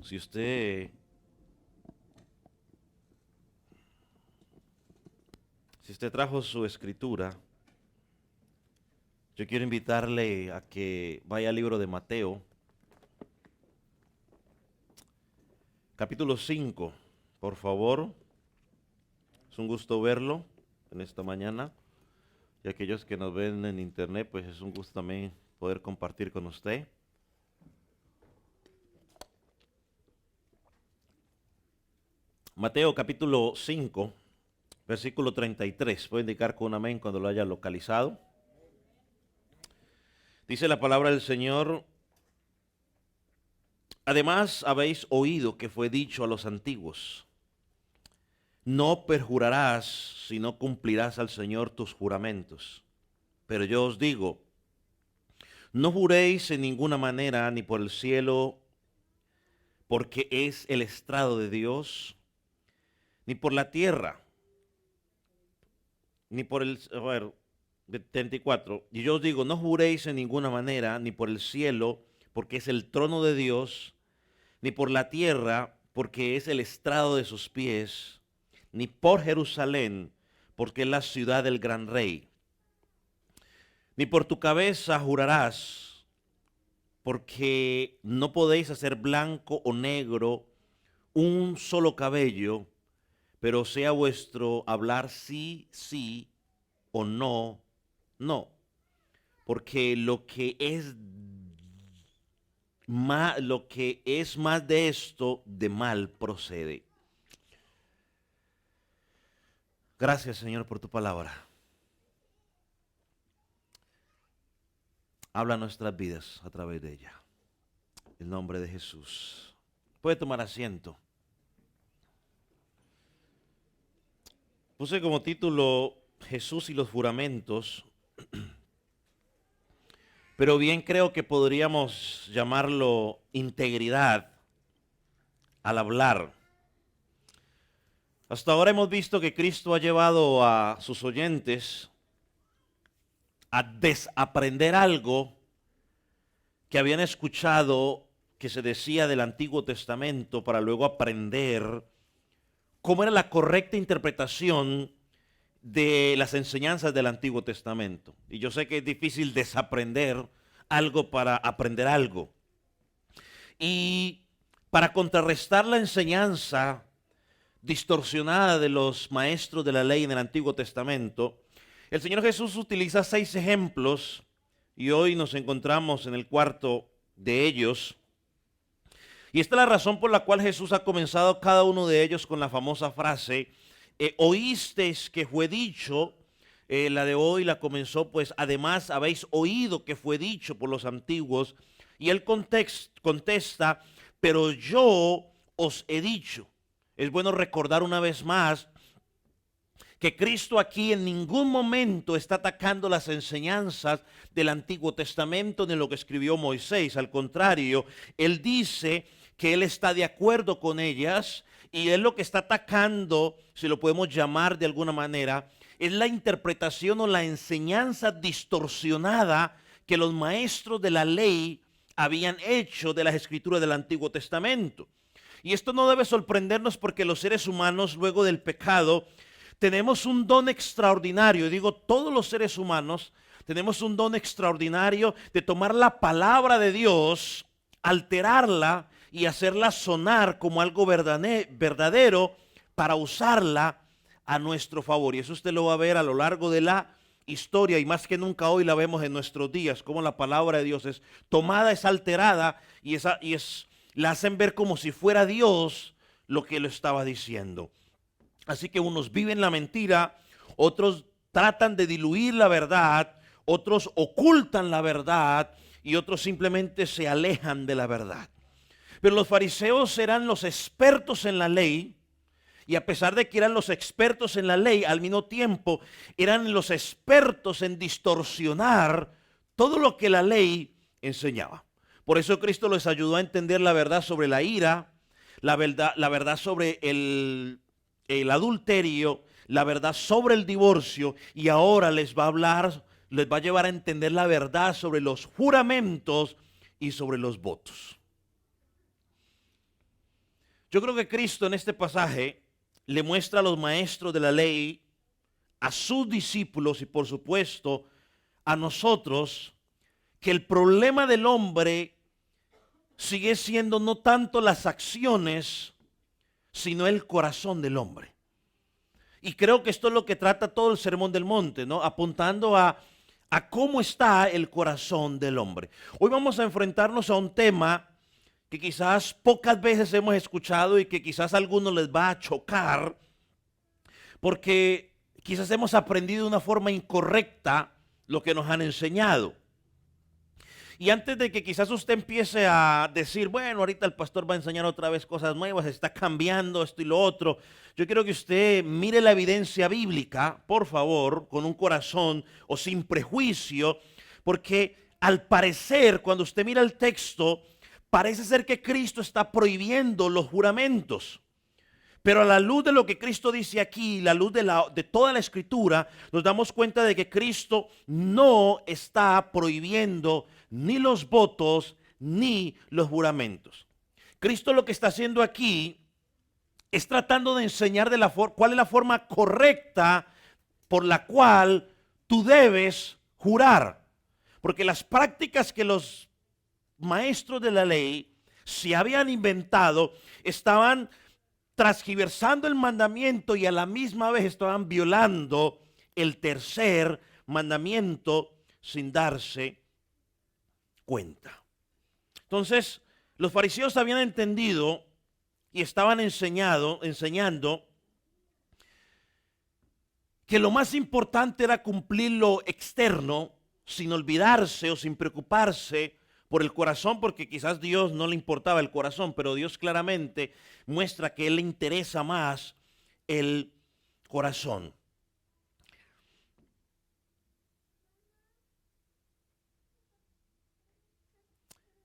Si usted, si usted trajo su escritura, yo quiero invitarle a que vaya al libro de Mateo, capítulo 5, por favor. Es un gusto verlo en esta mañana. Y aquellos que nos ven en internet, pues es un gusto también poder compartir con usted. Mateo capítulo 5, versículo 33. Puede indicar con un amén cuando lo haya localizado. Dice la palabra del Señor: además habéis oído que fue dicho a los antiguos: no perjurarás, sino cumplirás al Señor tus juramentos. Pero yo os digo, no juréis en ninguna manera, ni por el cielo, porque es el estrado de Dios, ni por la tierra, ni por el... A ver, 34. Y yo os digo, no juréis en ninguna manera, ni por el cielo, porque es el trono de Dios, ni por la tierra, porque es el estrado de sus pies, ni por Jerusalén, porque es la ciudad del gran rey. Ni por tu cabeza jurarás, porque no podéis hacer blanco o negro un solo cabello, pero sea vuestro hablar sí, sí, o no, no. Porque lo que es más de esto, de mal procede. Gracias, Señor, por tu palabra. Habla nuestras vidas a través de ella. En el nombre de Jesús. Puede tomar asiento. Puse como título Jesús y los juramentos, pero bien creo que podríamos llamarlo integridad al hablar. Hasta ahora hemos visto que Cristo ha llevado a sus oyentes a desaprender algo que habían escuchado que se decía del Antiguo Testamento, para luego aprender cómo era la correcta interpretación de las enseñanzas del Antiguo Testamento. Y yo sé que es difícil desaprender algo para aprender algo. Y para contrarrestar la enseñanza distorsionada de los maestros de la ley en el Antiguo Testamento, el Señor Jesús utiliza 6 ejemplos y hoy nos encontramos en el cuarto de ellos. Y esta es la razón por la cual Jesús ha comenzado cada uno de ellos con la famosa frase: oísteis que fue dicho. La de hoy la comenzó pues: además habéis oído que fue dicho por los antiguos. Y él contesta: pero yo os he dicho. Es bueno recordar una vez más que Cristo aquí en ningún momento está atacando las enseñanzas del Antiguo Testamento ni lo que escribió Moisés. Al contrario, él dice que él está de acuerdo con ellas, y él lo que está atacando, si lo podemos llamar de alguna manera, es la interpretación o la enseñanza distorsionada que los maestros de la ley habían hecho de las escrituras del Antiguo Testamento. Y esto no debe sorprendernos, porque los seres humanos, luego del pecado, tenemos un don extraordinario. Digo, todos los seres humanos tenemos un don extraordinario de tomar la palabra de Dios, alterarla y hacerla sonar como algo verdadero para usarla a nuestro favor. Y eso usted lo va a ver a lo largo de la historia, y más que nunca hoy la vemos en nuestros días, como la palabra de Dios es tomada, es alterada la hacen ver como si fuera Dios lo que lo estaba diciendo. Así que unos viven la mentira, otros tratan de diluir la verdad, otros ocultan la verdad y otros simplemente se alejan de la verdad. Pero los fariseos eran los expertos en la ley, y a pesar de que eran los expertos en la ley, al mismo tiempo eran los expertos en distorsionar todo lo que la ley enseñaba. Por eso Cristo les ayudó a entender la verdad sobre la ira, la verdad sobre el adulterio, la verdad sobre el divorcio, y ahora les va a llevar a entender la verdad sobre los juramentos y sobre los votos. Yo creo que Cristo en este pasaje le muestra a los maestros de la ley, a sus discípulos y por supuesto a nosotros, que el problema del hombre sigue siendo no tanto las acciones, sino el corazón del hombre. Y creo que esto es lo que trata todo el Sermón del Monte, ¿no? Apuntando a cómo está el corazón del hombre. Hoy vamos a enfrentarnos a un tema que quizás pocas veces hemos escuchado y que quizás a algunos les va a chocar, porque quizás hemos aprendido de una forma incorrecta lo que nos han enseñado. Y antes de que quizás usted empiece a decir, bueno, ahorita el pastor va a enseñar otra vez cosas nuevas, está cambiando esto y lo otro, yo quiero que usted mire la evidencia bíblica, por favor, con un corazón o sin prejuicio, porque al parecer, cuando usted mira el texto, parece ser que Cristo está prohibiendo los juramentos. Pero a la luz de lo que Cristo dice aquí, la luz de toda la Escritura, nos damos cuenta de que Cristo no está prohibiendo ni los votos ni los juramentos. Cristo lo que está haciendo aquí es tratando de enseñar cuál es la forma correcta por la cual tú debes jurar. Porque las prácticas que los maestros de la ley se habían inventado estaban transgiversando el mandamiento y a la misma vez estaban violando el tercer mandamiento sin darse cuenta. Entonces, los fariseos habían entendido y estaban enseñando que lo más importante era cumplir lo externo sin olvidarse o sin preocuparse por el corazón, porque quizás Dios no le importaba el corazón, pero Dios claramente muestra que a Él le interesa más el corazón.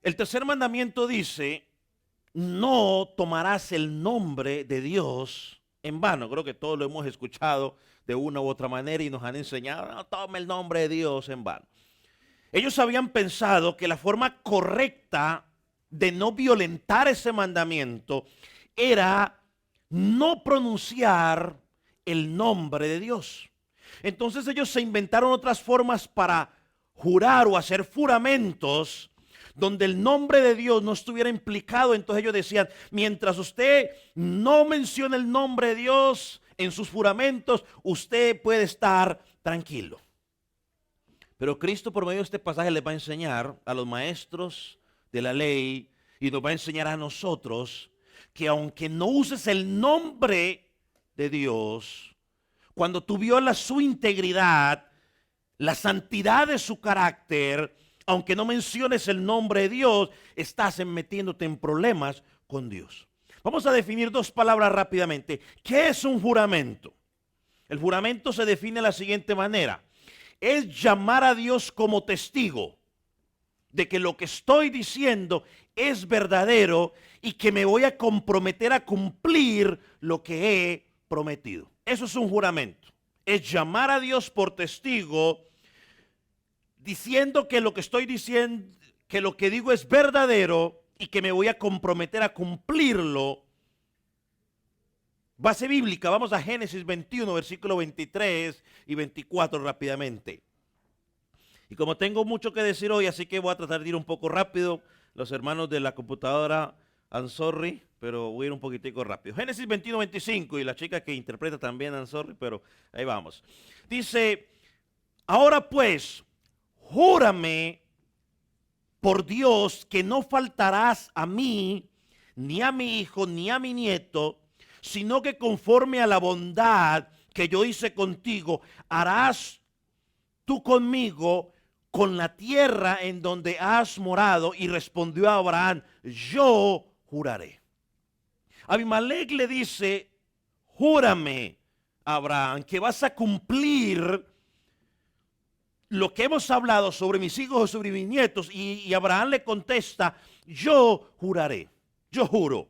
El tercer mandamiento dice, no tomarás el nombre de Dios en vano. Creo que todos lo hemos escuchado de una u otra manera y nos han enseñado, no tome el nombre de Dios en vano. Ellos habían pensado que la forma correcta de no violentar ese mandamiento era no pronunciar el nombre de Dios. Entonces ellos se inventaron otras formas para jurar o hacer juramentos donde el nombre de Dios no estuviera implicado. Entonces ellos decían, mientras usted no mencione el nombre de Dios en sus juramentos, usted puede estar tranquilo. Pero Cristo por medio de este pasaje les va a enseñar a los maestros de la ley y nos va a enseñar a nosotros que aunque no uses el nombre de Dios, cuando tú violas su integridad, la santidad de su carácter, aunque no menciones el nombre de Dios, estás metiéndote en problemas con Dios. Vamos a definir dos palabras rápidamente. ¿Qué es un juramento? El juramento se define de la siguiente manera. Es llamar a Dios como testigo de que lo que estoy diciendo es verdadero y que me voy a comprometer a cumplir lo que he prometido. Eso es un juramento. Es llamar a Dios por testigo diciendo que lo que estoy diciendo, que lo que digo es verdadero y que me voy a comprometer a cumplirlo. Base bíblica, vamos a Génesis 21, versículo 23 y 24 rápidamente. Y como tengo mucho que decir hoy, así que voy a tratar de ir un poco rápido. Los hermanos de la computadora, I'm sorry, pero voy a ir un poquitico rápido. Génesis 21, 25, y la chica que interpreta también, I'm sorry, pero ahí vamos. Dice, ahora pues, júrame por Dios que no faltarás a mí, ni a mi hijo, ni a mi nieto, sino que conforme a la bondad que yo hice contigo, harás tú conmigo con la tierra en donde has morado. Y respondió a Abraham, yo juraré. Abimelech le dice, júrame, Abraham, que vas a cumplir lo que hemos hablado sobre mis hijos y sobre mis nietos. Y Abraham le contesta, yo juraré, yo juro.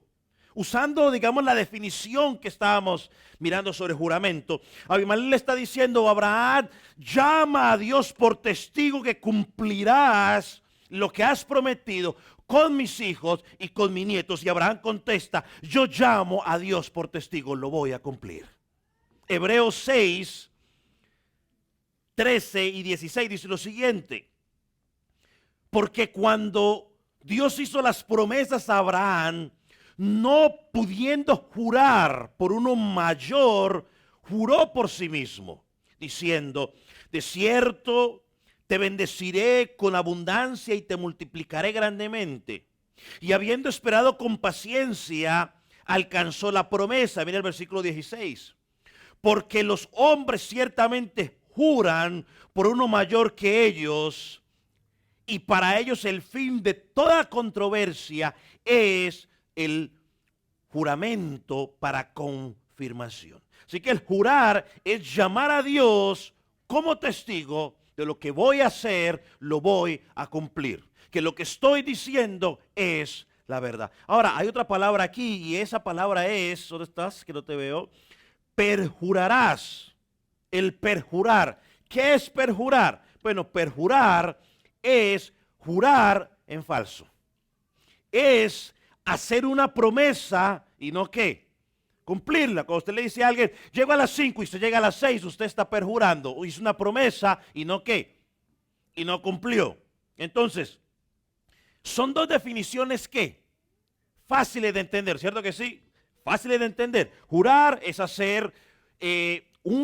Usando, digamos, la definición que estábamos mirando sobre juramento, Abimelech le está diciendo, Abraham, llama a Dios por testigo que cumplirás lo que has prometido, con mis hijos y con mis nietos. Y Abraham contesta, yo llamo a Dios por testigo, lo voy a cumplir. Hebreos 6, 13 y 16 dice lo siguiente. Porque cuando Dios hizo las promesas a Abraham, no pudiendo jurar por uno mayor, juró por sí mismo, diciendo, de cierto te bendeciré con abundancia y te multiplicaré grandemente. Y habiendo esperado con paciencia, alcanzó la promesa. Mira el versículo 16. Porque los hombres ciertamente juran por uno mayor que ellos, y para ellos el fin de toda controversia es el juramento para confirmación. Así que el jurar es llamar a Dios como testigo de lo que voy a hacer, lo voy a cumplir. Que lo que estoy diciendo es la verdad. Ahora, hay otra palabra aquí y esa palabra es, ¿dónde estás? Que no te veo. Perjurarás. El perjurar. ¿Qué es perjurar? Bueno, perjurar es jurar en falso. Es hacer una promesa y no qué. Cumplirla. Cuando usted le dice a alguien, llego a las 5 y usted llega a las 6, usted está perjurando. O hizo una promesa y no qué. Y no cumplió. Entonces, son dos definiciones que fáciles de entender, ¿cierto que sí? Fáciles de entender. Jurar es hacer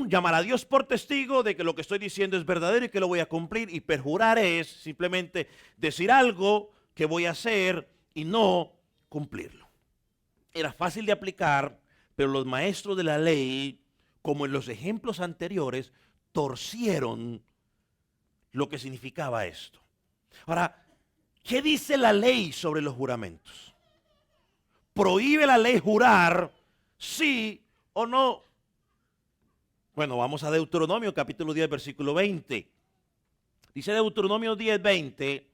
llamar a Dios por testigo de que lo que estoy diciendo es verdadero y que lo voy a cumplir. Y perjurar es simplemente decir algo que voy a hacer y no cumplirlo. Era fácil de aplicar, pero los maestros de la ley, como en los ejemplos anteriores, torcieron lo que significaba esto. Ahora, ¿qué dice la ley sobre los juramentos? ¿Prohíbe la ley jurar sí o no? Bueno, vamos a Deuteronomio capítulo 10, versículo 20. Dice Deuteronomio 10, 20,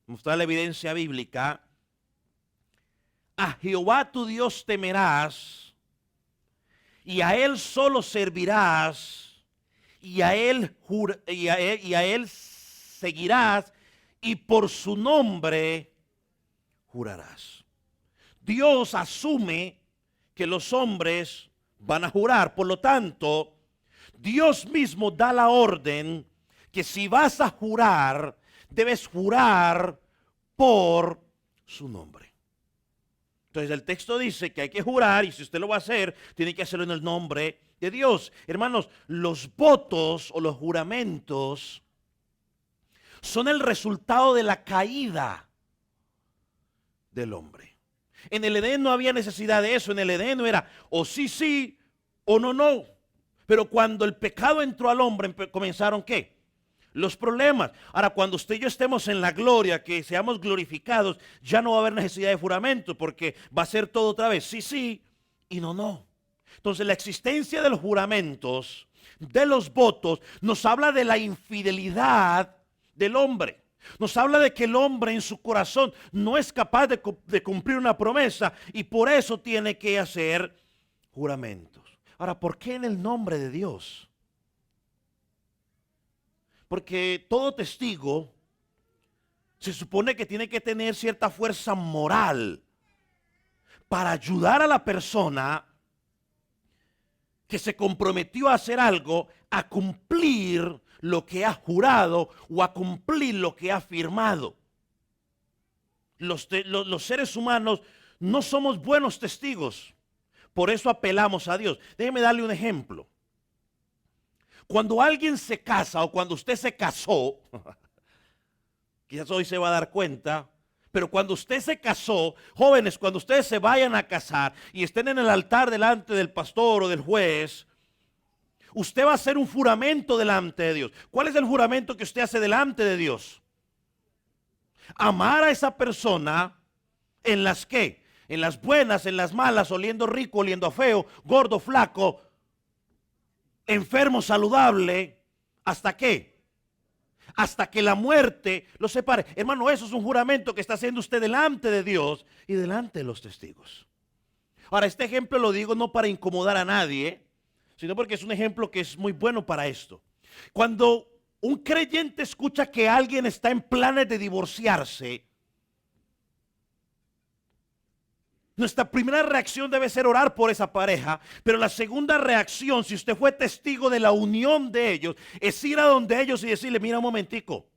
mostrar la evidencia bíblica. A Jehová tu Dios temerás, y a Él solo servirás, y a Él seguirás, y por su nombre jurarás. Dios asume que los hombres van a jurar, por lo tanto, Dios mismo da la orden que si vas a jurar, debes jurar por su nombre. Entonces el texto dice que hay que jurar y si usted lo va a hacer, tiene que hacerlo en el nombre de Dios. Hermanos, los votos o los juramentos son el resultado de la caída del hombre. En el Edén no había necesidad de eso. En el Edén no era o sí, sí o no, no. Pero cuando el pecado entró al hombre, comenzaron ¿qué? Los problemas. Ahora, cuando usted y yo estemos en la gloria, que seamos glorificados, ya no va a haber necesidad de juramento, porque va a ser todo otra vez sí, sí y no, no. Entonces, la existencia de los juramentos, de los votos, nos habla de la infidelidad del hombre. Nos habla de que el hombre en su corazón no es capaz de cumplir una promesa y por eso tiene que hacer juramentos. Ahora, ¿por qué en el nombre de Dios? Porque todo testigo se supone que tiene que tener cierta fuerza moral para ayudar a la persona que se comprometió a hacer algo a cumplir lo que ha jurado o a cumplir lo que ha firmado. Los seres humanos no somos buenos testigos, por eso apelamos a Dios. Déjeme darle un ejemplo. Cuando alguien se casa o cuando usted se casó, quizás hoy se va a dar cuenta, pero cuando usted se casó, jóvenes, cuando ustedes se vayan a casar y estén en el altar delante del pastor o del juez, usted va a hacer un juramento delante de Dios. ¿Cuál es el juramento que usted hace delante de Dios? Amar a esa persona en las que, en las buenas, en las malas, oliendo rico, oliendo feo, gordo, flaco, enfermo, saludable, ¿hasta qué? Hasta que la muerte los separe. Hermano, eso es un juramento que está haciendo usted delante de Dios y delante de los testigos. Ahora, este ejemplo lo digo no para incomodar a nadie, sino porque es un ejemplo que es muy bueno para esto. Cuando un creyente escucha que alguien está en planes de divorciarse, Nuestra primera reacción debe ser orar por esa pareja, pero la segunda reacción, si usted fue testigo de la unión de ellos, es ir a donde ellos y decirle, mira un momentico,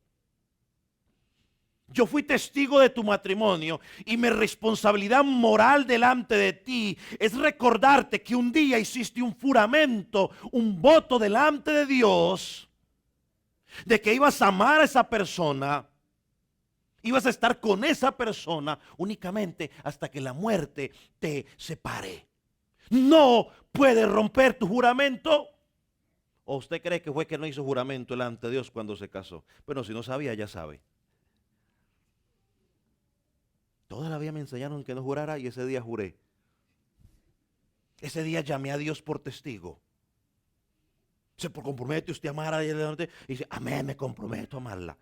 yo fui testigo de tu matrimonio y mi responsabilidad moral delante de ti es recordarte que un día hiciste un juramento, un voto delante de Dios, de que ibas a amar a esa persona. Ibas a estar con esa persona únicamente hasta que la muerte te separe. No puedes romper tu juramento. ¿O usted cree que fue que no hizo juramento delante de Dios cuando se casó? Bueno, si no sabía, ya sabe. Toda la vida me enseñaron que no jurara y ese día juré. Ese día llamé a Dios por testigo. Se compromete usted a amar a ella y dice, amén, me comprometo a amarla.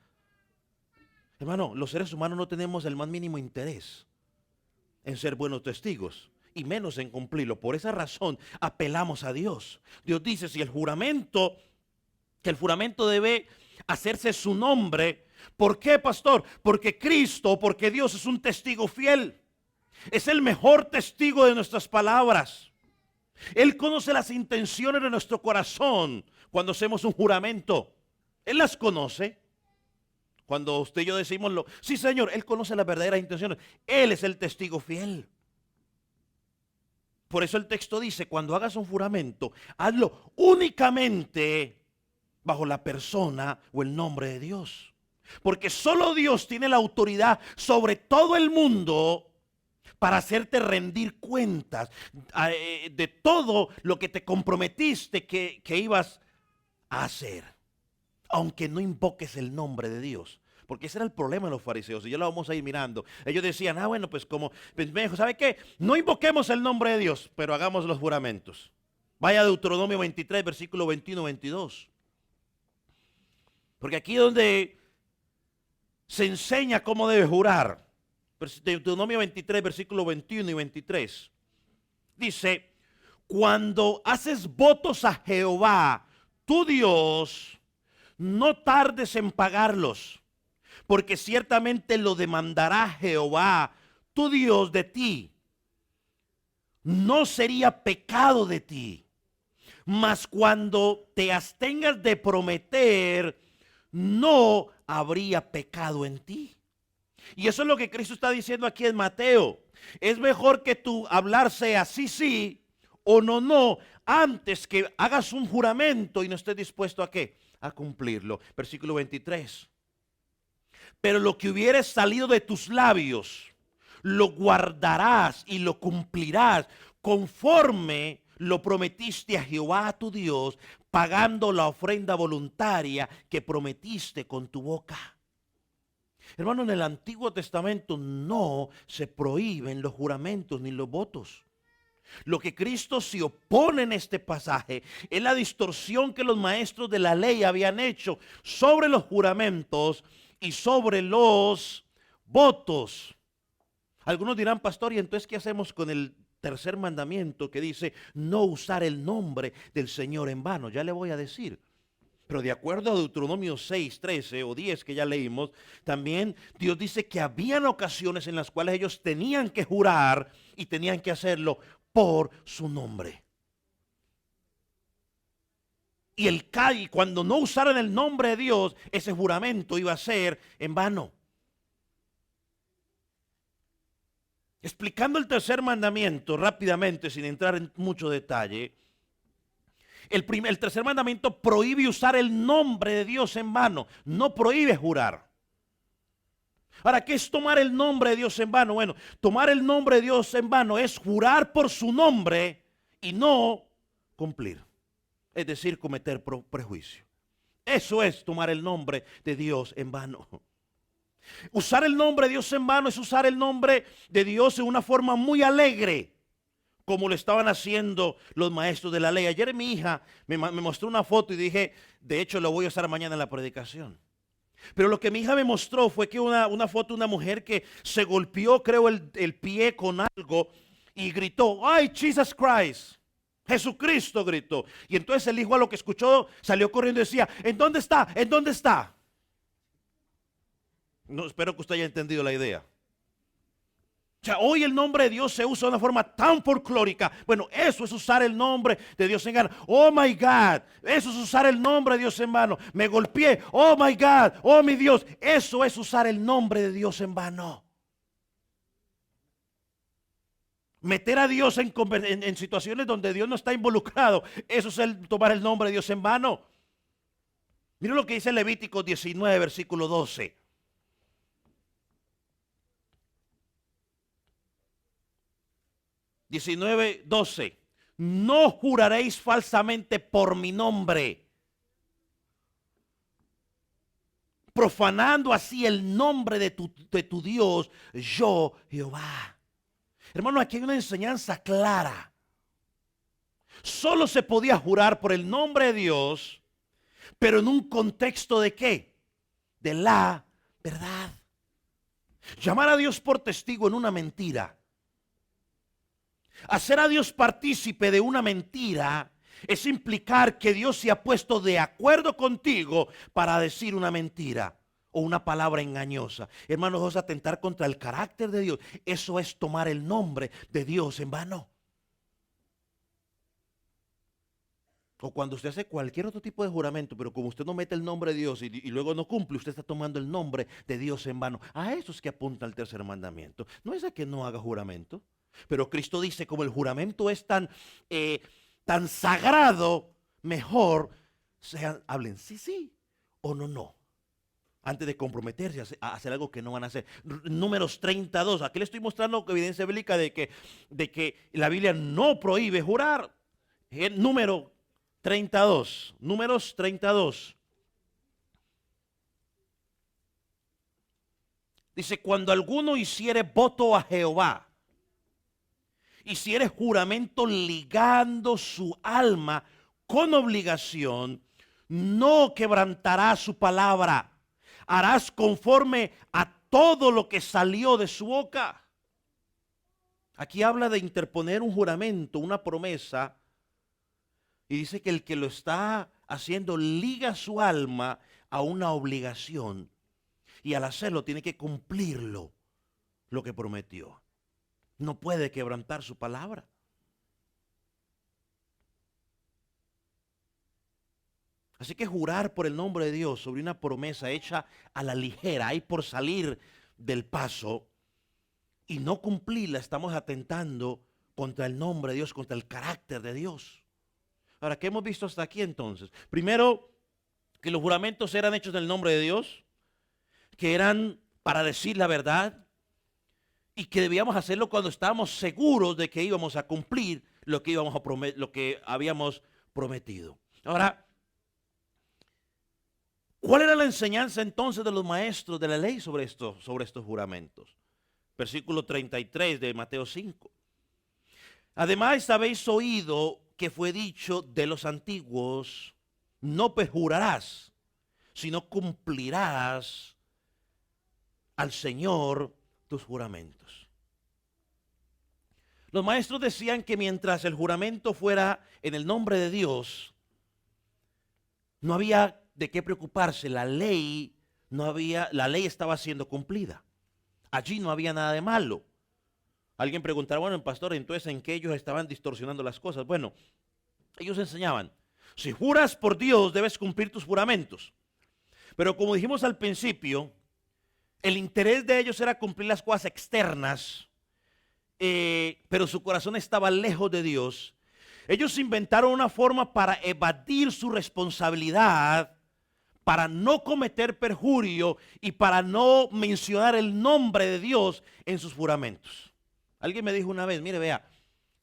Hermano, los seres humanos no tenemos el más mínimo interés en ser buenos testigos y menos en cumplirlo. Por esa razón apelamos a Dios. Dios dice, si el juramento, que el juramento debe hacerse su nombre. ¿Por qué, pastor? Porque Cristo, porque Dios es un testigo fiel. Es el mejor testigo de nuestras palabras. Él conoce las intenciones de nuestro corazón cuando hacemos un juramento. Él las conoce. Cuando usted y yo decimos, sí Señor, Él conoce las verdaderas intenciones. Él es el testigo fiel. Por eso el texto dice, cuando hagas un juramento, hazlo únicamente bajo la persona o el nombre de Dios. Porque solo Dios tiene la autoridad sobre todo el mundo para hacerte rendir cuentas de todo lo que te comprometiste que ibas a hacer. Aunque no invoques el nombre de Dios. Porque ese era el problema de los fariseos. Y ya lo vamos a ir mirando. Ellos decían, bueno, pues como, pues me dijo, ¿sabe qué? No invoquemos el nombre de Dios, pero hagamos los juramentos. Vaya a Deuteronomio 23, versículo 21-22. Porque aquí es donde se enseña cómo debe jurar. Deuteronomio 23, versículo 21 y 23. Dice, cuando haces votos a Jehová, tu Dios, no tardes en pagarlos, porque ciertamente lo demandará Jehová, tu Dios, de ti. No sería pecado de ti, mas cuando te abstengas de prometer, no habría pecado en ti. Y eso es lo que Cristo está diciendo aquí en Mateo. Es mejor que tu hablar sea sí, sí o no, no, antes que hagas un juramento y no estés dispuesto a ¿qué? A cumplirlo. Versículo 23. Pero lo que hubiere salido de tus labios, lo guardarás y lo cumplirás conforme lo prometiste a Jehová tu Dios, pagando la ofrenda voluntaria que prometiste con tu boca. Hermano, en el Antiguo Testamento no se prohíben los juramentos ni los votos. Lo que Cristo se opone en este pasaje es la distorsión que los maestros de la ley habían hecho sobre los juramentos y sobre los votos. Algunos dirán, pastor, ¿y entonces qué hacemos con el tercer mandamiento que dice no usar el nombre del Señor en vano? Ya le voy a decir. Pero de acuerdo a Deuteronomio 6, 13 o 10 que ya leímos, también Dios dice que habían ocasiones en las cuales ellos tenían que jurar y tenían que hacerlo por su nombre. Y cuando no usaran el nombre de Dios, ese juramento iba a ser en vano. Explicando el tercer mandamiento rápidamente, sin entrar en mucho detalle. El tercer mandamiento prohíbe usar el nombre de Dios en vano, no prohíbe jurar. Ahora, ¿qué es tomar el nombre de Dios en vano? Bueno, tomar el nombre de Dios en vano es jurar por su nombre y no cumplir. Es decir, cometer prejuicio. Eso es tomar el nombre de Dios en vano. Usar el nombre de Dios en vano es usar el nombre de Dios en una forma muy alegre, como lo estaban haciendo los maestros de la ley. Ayer mi hija me mostró una foto y dije, de hecho lo voy a usar mañana en la predicación. Pero lo que mi hija me mostró fue que una foto de una mujer que se golpeó, creo, el pie con algo y gritó, ¡ay, Jesus Christ! Jesucristo gritó. Y entonces el hijo a lo que escuchó salió corriendo y decía, ¿en dónde está? ¿En dónde está? No, espero que usted haya entendido la idea. O sea, hoy el nombre de Dios se usa de una forma tan folclórica. Bueno, eso es usar el nombre de Dios en vano. Oh my God, eso es usar el nombre de Dios en vano. Me golpeé, oh my God, oh mi Dios. Eso es usar el nombre de Dios en vano. Meter a Dios en situaciones donde Dios no está involucrado, eso es tomar el nombre de Dios en vano. Miren lo que dice Levítico 19, versículo 12. No juraréis falsamente por mi nombre, profanando así el nombre de tu Dios, yo Jehová. Hermano, aquí hay una enseñanza clara. Solo se podía jurar por el nombre de Dios, pero en un contexto de ¿qué? De la verdad. Llamar a Dios por testigo en una mentira, hacer a Dios partícipe de una mentira, es implicar que Dios se ha puesto de acuerdo contigo para decir una mentira o una palabra engañosa. Hermanos, eso es atentar contra el carácter de Dios. Eso es tomar el nombre de Dios en vano. O cuando usted hace cualquier otro tipo de juramento, pero como usted no mete el nombre de Dios y luego no cumple, usted está tomando el nombre de Dios en vano. A eso es que apunta el tercer mandamiento. No es a que no haga juramento. Pero Cristo dice, como el juramento es tan sagrado, mejor hablen sí o no. Antes de comprometerse a hacer algo que no van a hacer. Números 32. Aquí le estoy mostrando evidencia bíblica de que la Biblia no prohíbe jurar. Número 32. Números 32. Dice, cuando alguno hiciere voto a Jehová, hiciere juramento ligando su alma con obligación, no quebrantará su palabra. Harás conforme a todo lo que salió de su boca. Aquí habla de interponer un juramento, una promesa, y dice que el que lo está haciendo liga su alma a una obligación, y al hacerlo tiene que cumplirlo, lo que prometió. No puede quebrantar su palabra. Así que jurar por el nombre de Dios sobre una promesa hecha a la ligera y por salir del paso y no cumplirla, estamos atentando contra el nombre de Dios, contra el carácter de Dios. Ahora, ¿qué hemos visto hasta aquí entonces? Primero, que los juramentos eran hechos en el nombre de Dios, que eran para decir la verdad y que debíamos hacerlo cuando estábamos seguros de que íbamos a cumplir lo que habíamos prometido. Ahora, ¿cuál era la enseñanza entonces de los maestros de la ley sobre estos juramentos? Versículo 33 de Mateo 5. Además, habéis oído que fue dicho de los antiguos, no perjurarás, sino cumplirás al Señor tus juramentos. Los maestros decían que mientras el juramento fuera en el nombre de Dios, no había de qué preocuparse. La ley estaba siendo cumplida. Allí no había nada de malo. Alguien preguntará, bueno, pastor, entonces ¿en qué ellos estaban distorsionando las cosas? Bueno, ellos enseñaban, si juras por Dios debes cumplir tus juramentos. Pero como dijimos al principio, el interés de ellos era cumplir las cosas externas, pero su corazón estaba lejos de Dios. Ellos inventaron una forma para evadir su responsabilidad, para no cometer perjurio y para no mencionar el nombre de Dios en sus juramentos. Alguien me dijo una vez, mire, vea,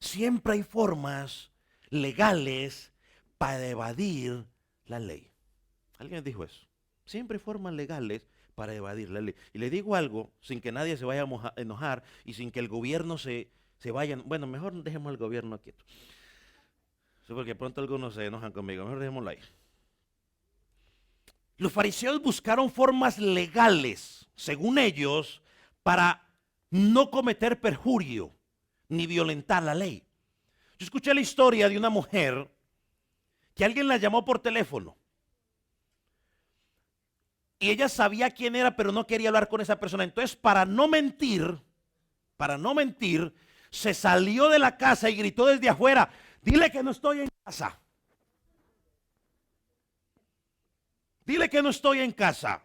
siempre hay formas legales para evadir la ley. Alguien me dijo eso. Siempre hay formas legales para evadir la ley. Y le digo algo, sin que nadie se vaya a enojar y sin que el gobierno se vaya. Bueno, mejor dejemos al gobierno quieto. Sí, porque pronto algunos se enojan conmigo. Mejor dejémoslo ahí. Los fariseos buscaron formas legales, según ellos, para no cometer perjurio ni violentar la ley. Yo escuché la historia de una mujer que alguien la llamó por teléfono. Y ella sabía quién era, pero no quería hablar con esa persona. Entonces, para no mentir, para no mentir, se salió de la casa y gritó desde afuera, dile que no estoy en casa. Dile que no estoy en casa.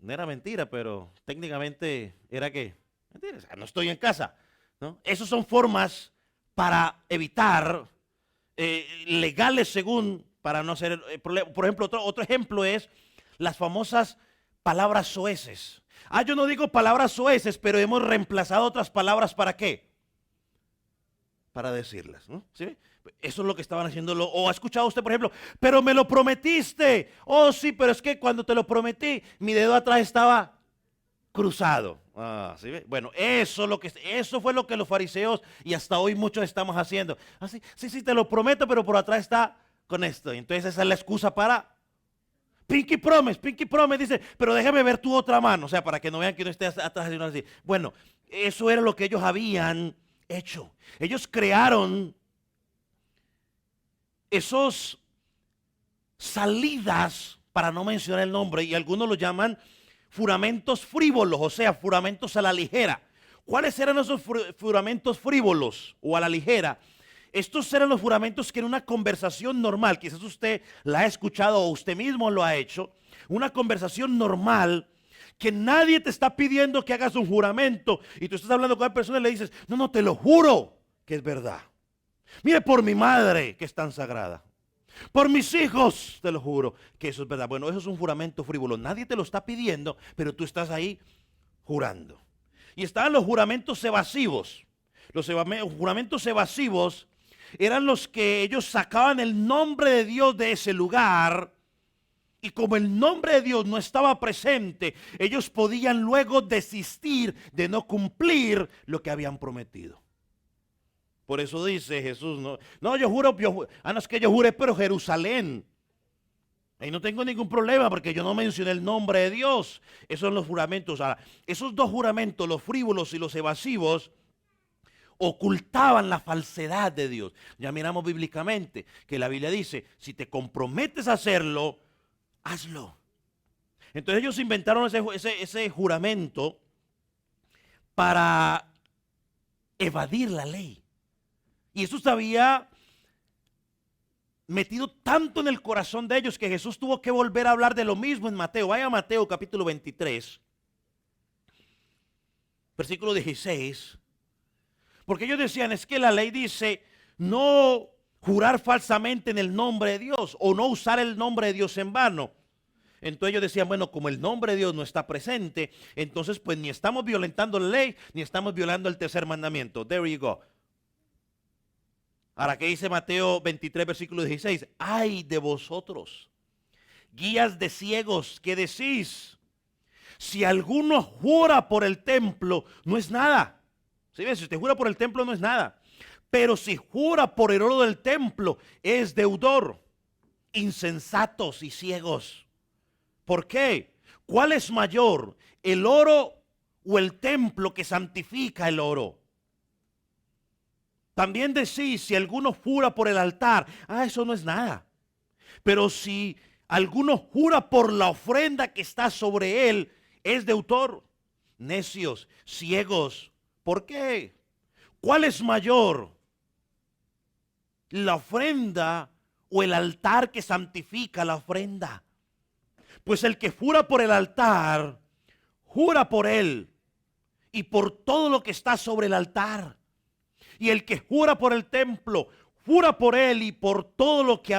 No era mentira, pero técnicamente era que, mentira, o sea, no estoy en casa, ¿no? Esas son formas para evitar legales según, para no ser problema. Por ejemplo, otro ejemplo es las famosas palabras soeces. Yo no digo palabras soeces, pero hemos reemplazado otras palabras ¿para qué? Para decirlas, ¿no? ¿Sí? Eso es lo que estaban haciendo. O ha escuchado usted, por ejemplo, pero me lo prometiste. Oh, sí, pero es que cuando te lo prometí, mi dedo atrás estaba cruzado. ¿Sí ve? Bueno, eso fue lo que los fariseos y hasta hoy muchos estamos haciendo. Sí, te lo prometo, pero por atrás está con esto. Entonces esa es la excusa para Pinky Promise, dice, pero déjame ver tu otra mano, o sea, para que no vean que no esté atrás de una así. Bueno, eso era lo que ellos habían hecho. Ellos crearon esos salidas, para no mencionar el nombre, y algunos lo llaman juramentos frívolos, o sea, juramentos a la ligera. ¿Cuáles eran esos juramentos frívolos o a la ligera? Estos eran los juramentos que en una conversación normal, quizás usted la ha escuchado o usted mismo lo ha hecho, una conversación normal, que nadie te está pidiendo que hagas un juramento y tú estás hablando con una persona y le dices, no, te lo juro que es verdad. Mire, por mi madre que es tan sagrada, por mis hijos, te lo juro que eso es verdad. Bueno, eso es un juramento frívolo. Nadie te lo está pidiendo, pero tú estás ahí jurando. Y estaban los juramentos evasivos. Los juramentos evasivos eran los que ellos sacaban el nombre de Dios de ese lugar. Y como el nombre de Dios no estaba presente, ellos podían luego desistir de no cumplir lo que habían prometido. Por eso dice Jesús, no, yo juro, no es que yo juré, pero Jerusalén. Ahí no tengo ningún problema porque yo no mencioné el nombre de Dios. Esos son los juramentos. Ahora, esos dos juramentos, los frívolos y los evasivos, ocultaban la falsedad de Dios. Ya miramos bíblicamente que la Biblia dice, si te comprometes a hacerlo, hazlo. Entonces ellos inventaron ese juramento para evadir la ley. Y eso se había metido tanto en el corazón de ellos que Jesús tuvo que volver a hablar de lo mismo en Mateo. Vaya a Mateo capítulo 23, versículo 16. Porque ellos decían, es que la ley dice no jurar falsamente en el nombre de Dios o no usar el nombre de Dios en vano. Entonces ellos decían, bueno, como el nombre de Dios no está presente, entonces pues ni estamos violentando la ley, ni estamos violando el tercer mandamiento. There you go. Ahora, ¿qué dice Mateo 23, versículo 16? Ay de vosotros, guías de ciegos, ¿qué decís? Si alguno jura por el templo, no es nada. ¿Sí ven? Si usted jura por el templo, no es nada. Pero si jura por el oro del templo, es deudor. Insensatos y ciegos. ¿Por qué? ¿Cuál es mayor, el oro o el templo que santifica el oro? También decís, si alguno jura por el altar, eso no es nada. Pero si alguno jura por la ofrenda que está sobre él, es deudor. Necios, ciegos. ¿Por qué? ¿Cuál es mayor? ¿La ofrenda o el altar que santifica la ofrenda? Pues el que jura por el altar, jura por él y por todo lo que está sobre el altar. Y el que jura por el templo, jura por él y por todo lo que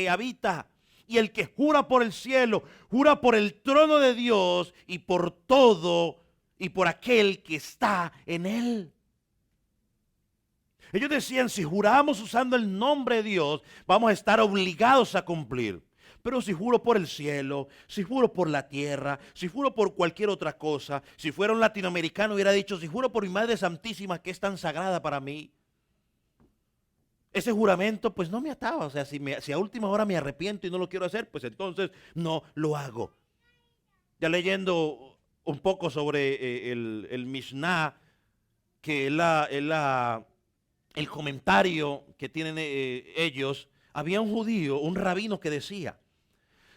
habita. Y el que jura por el cielo, jura por el trono de Dios y por todo y por aquel que está en él. Ellos decían, si juramos usando el nombre de Dios, vamos a estar obligados a cumplir. Pero si juro por el cielo, si juro por la tierra, si juro por cualquier otra cosa, si fuera un latinoamericano hubiera dicho, si juro por mi Madre Santísima que es tan sagrada para mí, ese juramento pues no me ataba. O sea, si a última hora me arrepiento y no lo quiero hacer, pues entonces no lo hago. Ya leyendo un poco sobre el Mishnah, que es el comentario que tienen ellos, había un judío, un rabino que decía,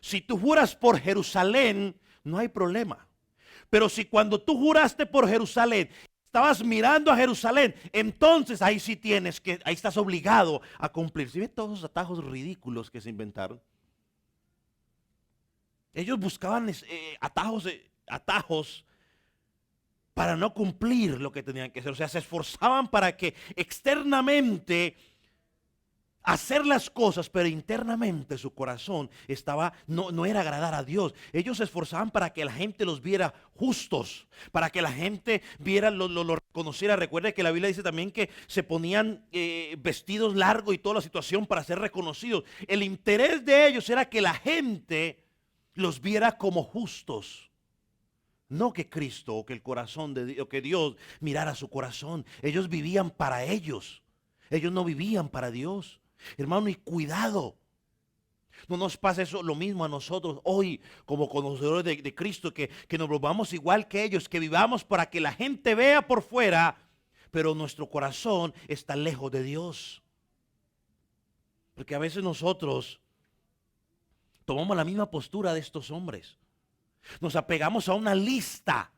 si tú juras por Jerusalén, no hay problema. Pero si cuando tú juraste por Jerusalén, estabas mirando a Jerusalén, entonces ahí sí tienes que, ahí estás obligado a cumplir. ¿Sí ven todos los atajos ridículos que se inventaron? Ellos buscaban atajos para no cumplir lo que tenían que hacer. O sea, se esforzaban para que externamente hacer las cosas, pero internamente su corazón no era agradar a Dios. Ellos se esforzaban para que la gente los viera justos, para que la gente viera, lo reconociera. Recuerde que la Biblia dice también que se ponían vestidos largos y toda la situación para ser reconocidos. El interés de ellos era que la gente los viera como justos. No que Cristo o que el corazón de Dios, o que Dios mirara su corazón. Ellos vivían para ellos. Ellos no vivían para Dios. Hermano, y cuidado. No nos pasa eso lo mismo a nosotros hoy como conocedores de Cristo, que nos volvamos igual que ellos, que vivamos para que la gente vea por fuera, pero nuestro corazón está lejos de Dios. Porque a veces nosotros tomamos la misma postura de estos hombres. Nos apegamos a una lista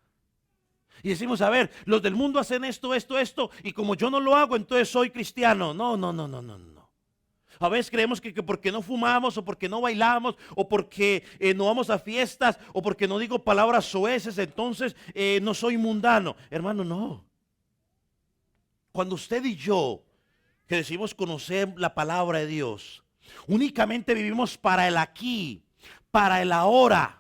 y decimos, a ver, los del mundo hacen esto, y como yo no lo hago, entonces soy cristiano. No. A veces creemos que porque no fumamos, o porque no bailamos, o porque no vamos a fiestas, o porque no digo palabras soeces, entonces no soy mundano. Hermano, no. Cuando usted y yo, que decimos conocer la palabra de Dios, únicamente vivimos para el aquí, para el ahora.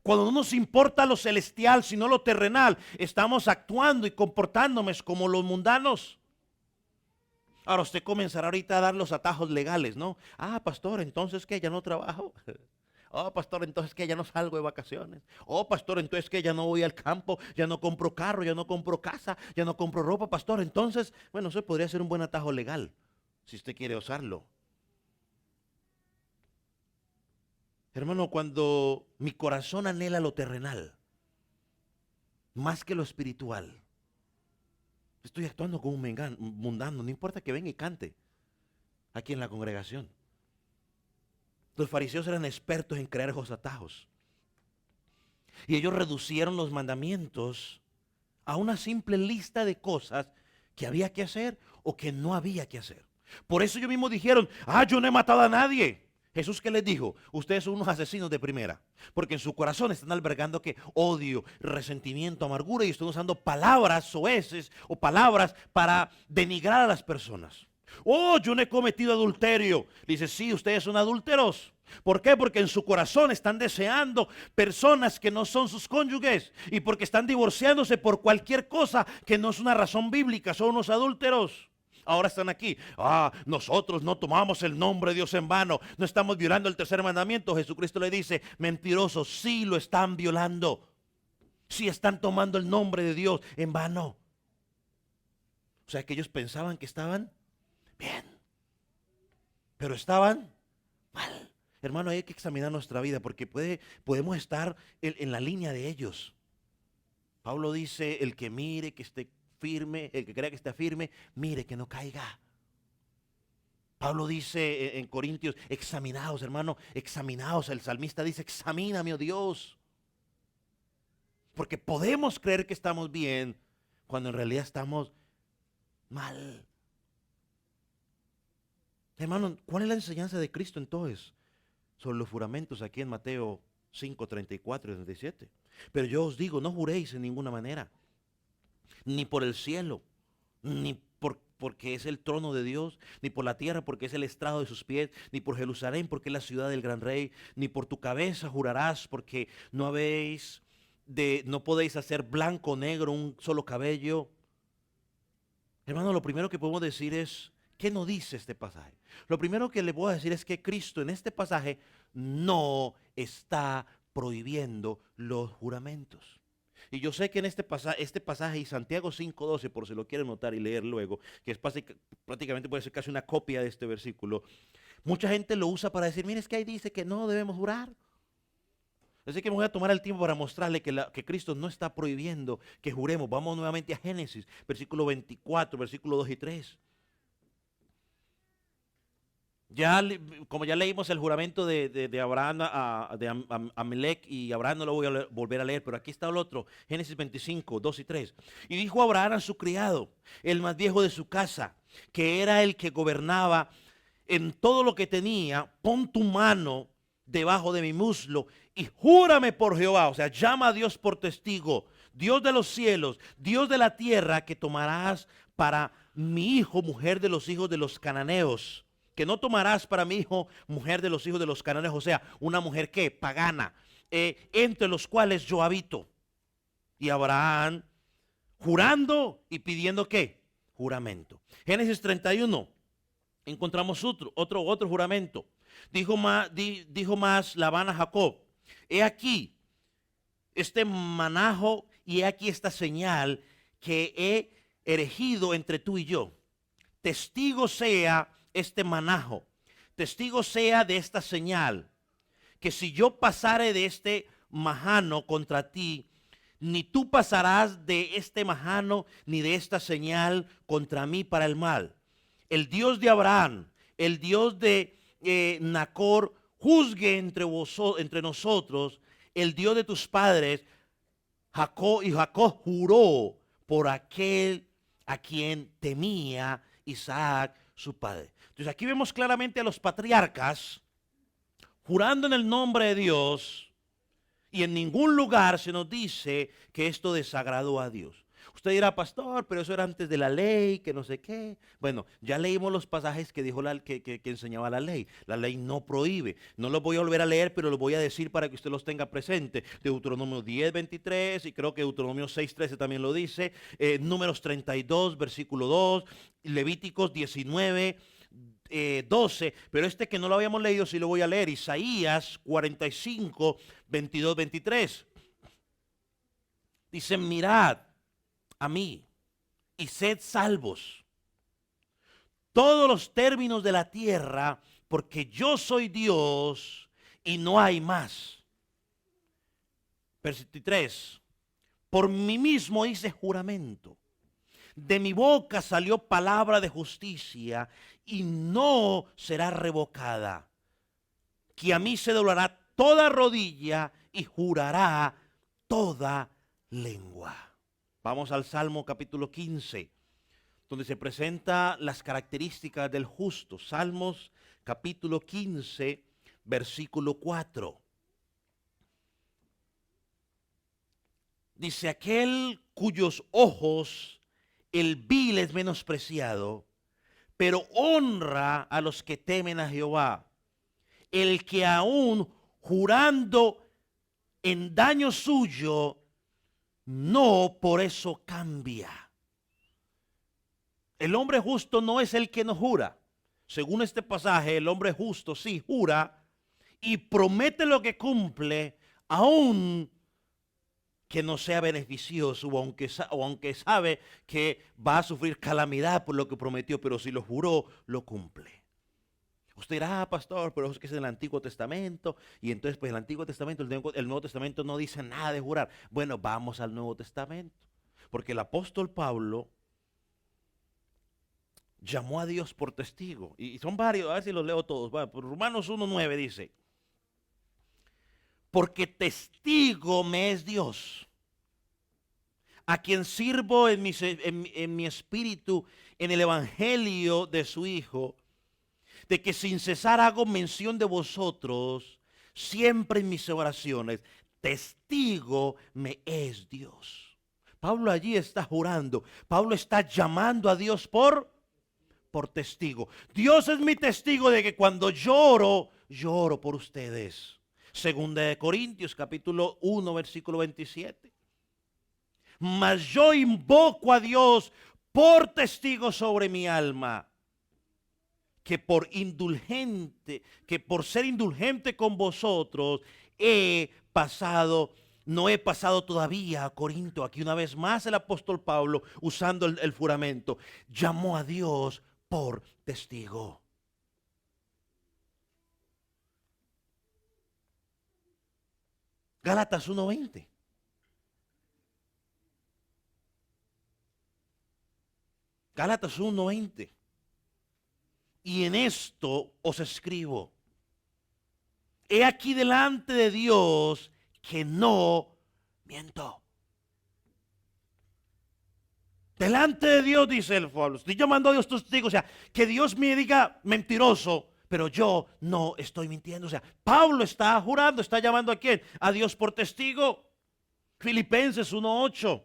Cuando no nos importa lo celestial, sino lo terrenal, estamos actuando y comportándonos como los mundanos. Ahora usted comenzará ahorita a dar los atajos legales, ¿no? Ah, pastor, entonces que ya no trabajo. Oh, pastor, entonces que ya no salgo de vacaciones. Oh, pastor, entonces que ya no voy al campo, ya no compro carro, ya no compro casa, ya no compro ropa, pastor. Entonces, bueno, eso podría ser un buen atajo legal, si usted quiere usarlo. Hermano, cuando mi corazón anhela lo terrenal, más que lo espiritual, estoy actuando como un mundano, no importa que venga y cante aquí en la congregación. Los fariseos eran expertos en crear esos atajos. Y ellos reducieron los mandamientos a una simple lista de cosas que había que hacer o que no había que hacer. Por eso ellos mismos dijeron, yo no he matado a nadie. Jesús, ¿qué les dijo? Ustedes son unos asesinos de primera, porque en su corazón están albergando que odio, resentimiento, amargura, y están usando palabras soeces o palabras para denigrar a las personas. Oh, yo no he cometido adulterio. Dice, sí, ustedes son adúlteros. ¿Por qué? Porque en su corazón están deseando personas que no son sus cónyuges, y porque están divorciándose por cualquier cosa que no es una razón bíblica. Son unos adúlteros. Ahora están aquí. Nosotros no tomamos el nombre de Dios en vano. No estamos violando el tercer mandamiento. Jesucristo le dice, mentirosos, sí lo están violando. Sí están tomando el nombre de Dios en vano. O sea que ellos pensaban que estaban bien, pero estaban mal. Hermano, hay que examinar nuestra vida, porque podemos estar en la línea de ellos. Pablo dice, el que mire que esté firme, el que crea que está firme, mire que no caiga. Pablo dice en Corintios, examinaos, hermano, examinaos. El salmista dice, examíname, oh Dios. Porque podemos creer que estamos bien cuando en realidad estamos mal. Hermano, ¿cuál es la enseñanza de Cristo entonces sobre los juramentos aquí en Mateo 5, 34 y 37? Pero yo os digo, no juréis en ninguna manera, ni por el cielo, ni porque es el trono de Dios, ni por la tierra porque es el estrado de sus pies, ni por Jerusalén porque es la ciudad del gran rey, ni por tu cabeza jurarás, porque no podéis hacer blanco o negro un solo cabello. Hermano, lo primero que podemos decir es, ¿qué no dice este pasaje? Lo primero que le voy a decir es que Cristo en este pasaje no está prohibiendo los juramentos. Y yo sé que en este pasaje y Santiago 5:12, por si lo quieren notar y leer luego, que es prácticamente puede ser casi una copia de este versículo, mucha gente lo usa para decir, mire, es que ahí dice que no debemos jurar. Así que me voy a tomar el tiempo para mostrarle que Cristo no está prohibiendo que juremos. Vamos nuevamente a Génesis, versículo 24, versículo 2 y 3. Como ya leímos el juramento de Abraham, Amelec, y Abraham no lo voy a volver a leer, pero aquí está el otro, Génesis 25, 2 y 3. Y dijo Abraham a su criado, el más viejo de su casa, que era el que gobernaba en todo lo que tenía: pon tu mano debajo de mi muslo y júrame por Jehová, o sea, llama a Dios por testigo, Dios de los cielos, Dios de la tierra, que tomarás para mi hijo mujer de los hijos de los cananeos, que no tomarás para mi hijo mujer de los hijos de los cananeos, o sea, una mujer que pagana, entre los cuales yo habito. Y Abraham, jurando y pidiendo qué, juramento. Génesis 31, encontramos otro juramento. Dijo más Labán a Jacob: he aquí este manajo y he aquí esta señal que he erigido entre tú y yo. Testigo sea este manajo, testigo sea de esta señal, que si yo pasare de este majano contra ti, ni tú pasarás de este majano ni de esta señal contra mí para el mal. El Dios de Abraham, el Dios de Nacor, juzgue entre nosotros, el Dios de tus padres. Jacob juró por aquel a quien temía Isaac su padre. Entonces aquí vemos claramente a los patriarcas jurando en el nombre de Dios, y en ningún lugar se nos dice que esto desagradó a Dios. Usted dirá, pastor, pero eso era antes de la ley, que no sé qué. Bueno, ya leímos los pasajes que dijo que enseñaba la ley. La ley no prohíbe. No los voy a volver a leer, pero los voy a decir para que usted los tenga presente. Deuteronomio 10, 23, y creo que Deuteronomio 6, 13 también lo dice. Números 32, versículo 2. Levíticos 19, 12, pero este que no lo habíamos leído sí lo voy a leer. Isaías 45, 22, 23. Dice: mirad a mí y sed salvos todos los términos de la tierra, porque yo soy Dios y no hay más. Versículo 3. Por mí mismo hice juramento, de mi boca salió palabra de justicia y no será revocada, que a mí se doblará toda rodilla y jurará toda lengua. Vamos al Salmo capítulo 15, donde se presentan las características del justo. Salmos capítulo 15, versículo 4. Dice: aquel cuyos ojos el vil es menospreciado, pero honra a los que temen a Jehová. El que aún jurando en daño suyo, no por eso cambia. El hombre justo no es el que no jura. Según este pasaje, el hombre justo sí jura y promete lo que cumple, aun que no sea beneficioso, o aunque sabe que va a sufrir calamidad por lo que prometió, pero si lo juró, lo cumple. Usted dirá, pastor, pero es que es en el Antiguo Testamento, y entonces pues el Antiguo Testamento, el Nuevo Testamento no dice nada de jurar. Bueno, vamos al Nuevo Testamento, porque el apóstol Pablo llamó a Dios por testigo, y son varios, a ver si los leo todos. Bueno, Romanos 1:9 dice: porque testigo me es Dios, a quien sirvo en mi espíritu en el evangelio de su Hijo, de que sin cesar hago mención de vosotros siempre en mis oraciones. Testigo me es Dios. Pablo allí está jurando. Pablo está llamando a Dios por testigo. Dios es mi testigo de que cuando lloro por ustedes. Segunda de Corintios capítulo 1 versículo 27. Mas yo invoco a Dios por testigo sobre mi alma, que por ser indulgente con vosotros no he pasado todavía a Corinto. Aquí una vez más el apóstol Pablo, usando el juramento, llamó a Dios por testigo. Gálatas 1:20. Gálatas 1:20. y en esto os escribo. He aquí delante de Dios que no miento. Delante de Dios, dice el Pablo, estoy llamando a Dios testigo, o sea, que Dios me diga mentiroso, pero yo no estoy mintiendo. O sea, Pablo está jurando, está llamando a quién, a Dios por testigo. Filipenses 1:8.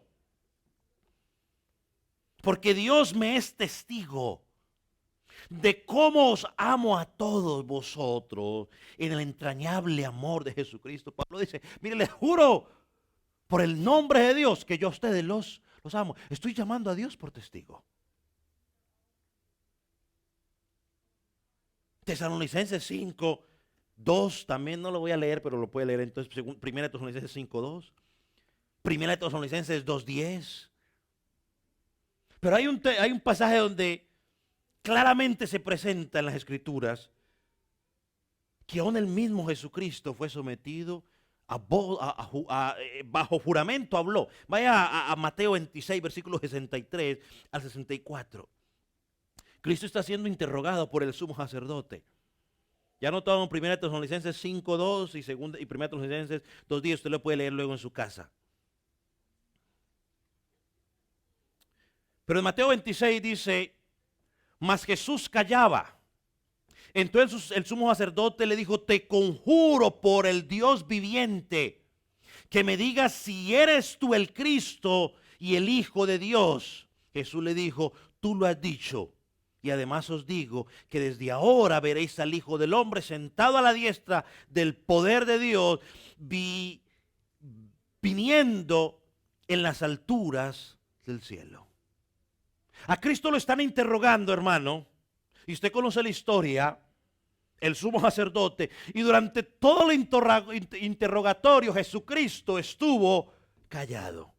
Porque Dios me es testigo de cómo os amo a todos vosotros en el entrañable amor de Jesucristo. Pablo dice, mire, les juro por el nombre de Dios que yo a ustedes los amo. Estoy llamando a Dios por testigo. Tesalonicenses 5:2, también no lo voy a leer, pero lo puede leer entonces. Primera Tesalonicenses 5:2. Primera Tesalonicenses 2:10. Pero hay un pasaje donde claramente se presenta en las Escrituras que aún el mismo Jesucristo fue sometido bajo juramento, habló. Vaya a Mateo 26, versículos 63 al 64. Cristo está siendo interrogado por el sumo sacerdote. Ya notado en 1 Tesalonicenses 5:2 y 1 Tesalonicenses 2:10. Usted lo puede leer luego en su casa. Pero en Mateo 26 dice, mas Jesús callaba. Entonces el sumo sacerdote le dijo, te conjuro por el Dios viviente, que me digas si eres tú el Cristo y el Hijo de Dios. Jesús le dijo, tú lo has dicho. Y además os digo que desde ahora veréis al Hijo del Hombre sentado a la diestra del poder de Dios, viniendo en las alturas del cielo. A Cristo lo están interrogando, hermano, y usted conoce la historia, el sumo sacerdote, y durante todo el interrogatorio Jesucristo estuvo callado.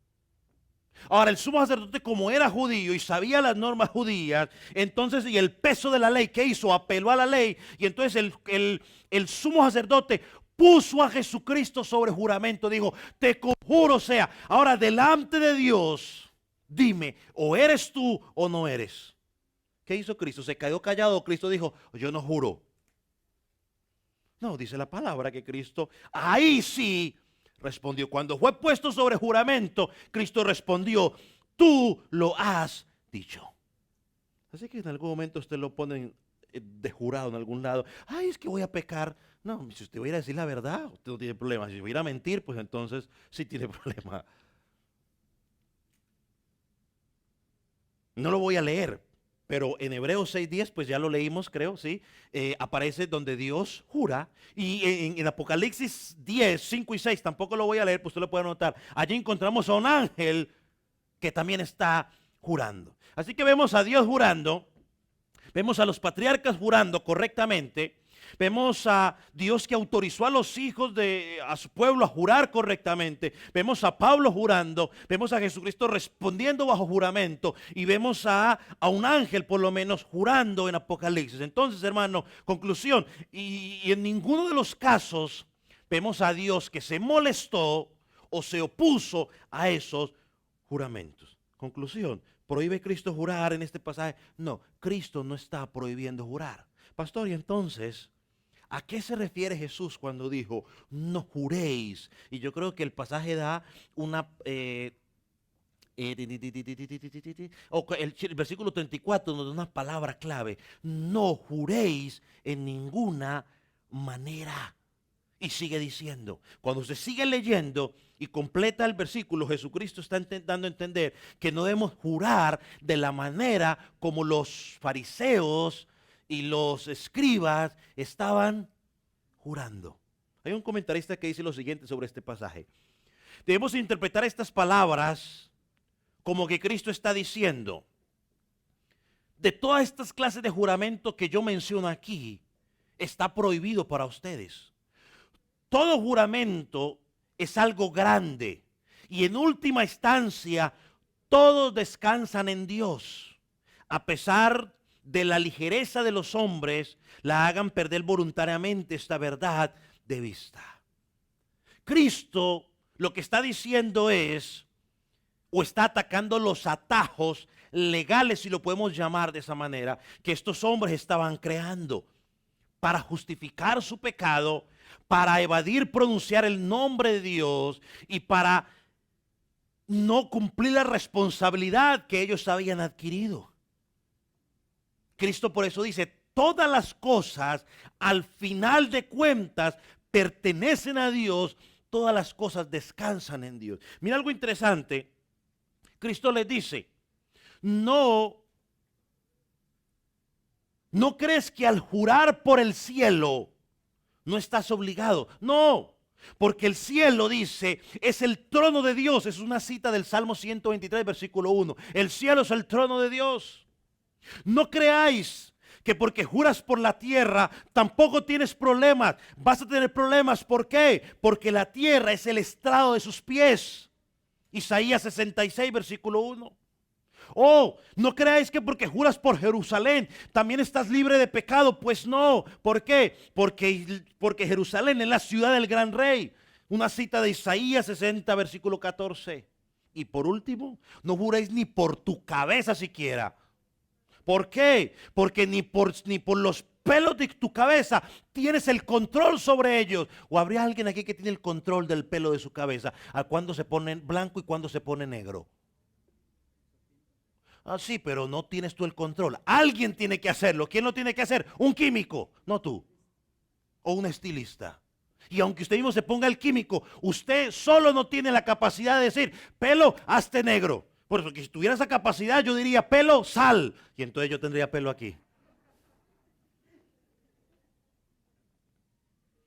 Ahora, el sumo sacerdote, como era judío y sabía las normas judías, entonces, y el peso de la ley, ¿qué hizo? Apeló a la ley, y entonces el sumo sacerdote puso a Jesucristo sobre juramento, dijo, te conjuro, o sea, ahora delante de Dios, dime, o eres tú o no eres. ¿Qué hizo Cristo? ¿Se quedó callado? Cristo dijo, yo no juro. No, dice la palabra que Cristo, ahí sí respondió. Cuando fue puesto sobre juramento, Cristo respondió, tú lo has dicho. Así que en algún momento usted lo pone de jurado en algún lado. Ay, es que voy a pecar. No, si usted va a ir a decir la verdad, usted no tiene problema. Si va a ir a mentir, pues entonces sí tiene problema. No lo voy a leer, pero en Hebreos 6:10, pues ya lo leímos, creo, ¿sí? Aparece donde Dios jura. Y en Apocalipsis 10:5 y 6, tampoco lo voy a leer, pues usted lo puede anotar. Allí encontramos a un ángel que también está jurando. Así que vemos a Dios jurando, vemos a los patriarcas jurando correctamente. Vemos a Dios que autorizó a los hijos a su pueblo a jurar correctamente. Vemos a Pablo jurando. Vemos a Jesucristo respondiendo bajo juramento. Y vemos a un ángel por lo menos jurando en Apocalipsis. Entonces, hermano, conclusión. Y en ninguno de los casos vemos a Dios que se molestó o se opuso a esos juramentos. Conclusión. ¿Prohíbe Cristo jurar en este pasaje? No, Cristo no está prohibiendo jurar. Pastor, y entonces, ¿a qué se refiere Jesús cuando dijo, no juréis? Y yo creo que el pasaje da una... el versículo 34 nos da una palabra clave. No juréis en ninguna manera. Y sigue diciendo, cuando se sigue leyendo y completa el versículo, Jesucristo está dando a entender que no debemos jurar de la manera como los fariseos y los escribas estaban jurando. Hay un comentarista que dice lo siguiente sobre este pasaje. Debemos interpretar estas palabras como que Cristo está diciendo, de todas estas clases de juramento que yo menciono aquí, está prohibido para ustedes. Todo juramento es algo grande y en última instancia todos descansan en Dios. A pesar de la ligereza de los hombres, la hagan perder voluntariamente esta verdad de vista. Cristo lo que está diciendo es, o está atacando los atajos legales, si lo podemos llamar de esa manera, que estos hombres estaban creando para justificar su pecado, para evadir pronunciar el nombre de Dios y para no cumplir la responsabilidad que ellos habían adquirido. Cristo por eso dice, todas las cosas al final de cuentas pertenecen a Dios, todas las cosas descansan en Dios. Mira algo interesante, Cristo les dice, no crees que al jurar por el cielo no estás obligado, no. Porque el cielo, dice, es el trono de Dios. Es una cita del Salmo 123, versículo 1. El cielo es el trono de Dios. No creáis que porque juras por la tierra tampoco tienes problemas. Vas a tener problemas. ¿Por qué? Porque la tierra es el estrado de sus pies. Isaías 66, versículo 1. Oh, no creáis que porque juras por Jerusalén también estás libre de pecado. Pues no. ¿Por qué? Porque Jerusalén es la ciudad del gran rey. Una cita de Isaías 60, versículo 14. Y por último, no juréis ni por tu cabeza siquiera. ¿Por qué? Porque ni por los pelos de tu cabeza tienes el control sobre ellos. ¿O habría alguien aquí que tiene el control del pelo de su cabeza? ¿A cuándo se pone blanco y cuándo se pone negro? Ah, sí, pero no tienes tú el control. Alguien tiene que hacerlo. ¿Quién lo tiene que hacer? Un químico, no tú. O un estilista. Y aunque usted mismo se ponga el químico, usted solo no tiene la capacidad de decir, pelo, hazte negro. Por eso que si tuviera esa capacidad, yo diría, pelo, sal. Y entonces yo tendría pelo aquí.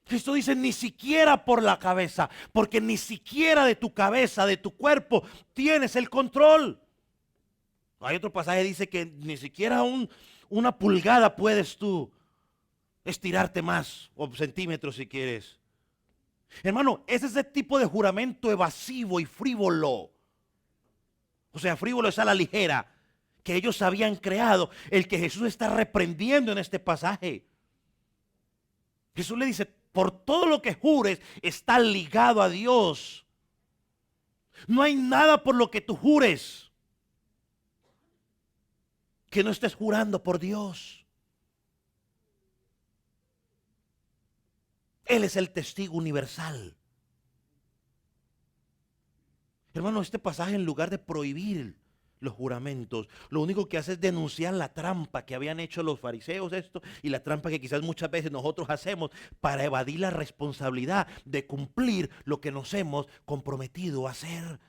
Cristo dice, ni siquiera por la cabeza, porque ni siquiera de tu cabeza, de tu cuerpo, tienes el control. Hay otro pasaje que dice que ni siquiera una pulgada puedes tú estirarte más, o centímetros si quieres. Hermano, ese es el tipo de juramento evasivo y frívolo. O sea, frívolo es a la ligera, que ellos habían creado, el que Jesús está reprendiendo en este pasaje. Jesús le dice, por todo lo que jures, está ligado a Dios. No hay nada por lo que tú jures que no estés jurando por Dios. Él es el testigo universal. Hermano, este pasaje, en lugar de prohibir los juramentos, lo único que hace es denunciar la trampa que habían hecho los fariseos y la trampa que quizás muchas veces nosotros hacemos para evadir la responsabilidad de cumplir lo que nos hemos comprometido a hacer.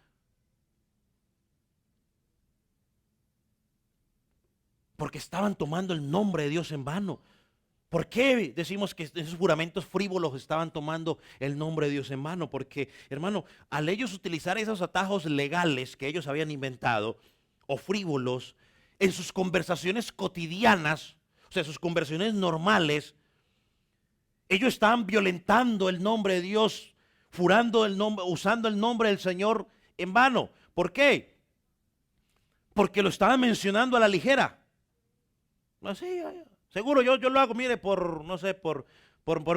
Porque estaban tomando el nombre de Dios en vano. ¿Por qué decimos que esos juramentos frívolos estaban tomando el nombre de Dios en vano? Porque, hermano, al ellos utilizar esos atajos legales que ellos habían inventado, o frívolos, en sus conversaciones cotidianas, o sea, sus conversaciones normales, ellos estaban violentando el nombre de Dios, jurando el nombre, usando el nombre del Señor en vano. ¿Por qué? Porque lo estaban mencionando a la ligera. Así, seguro yo lo hago, mire, no sé, por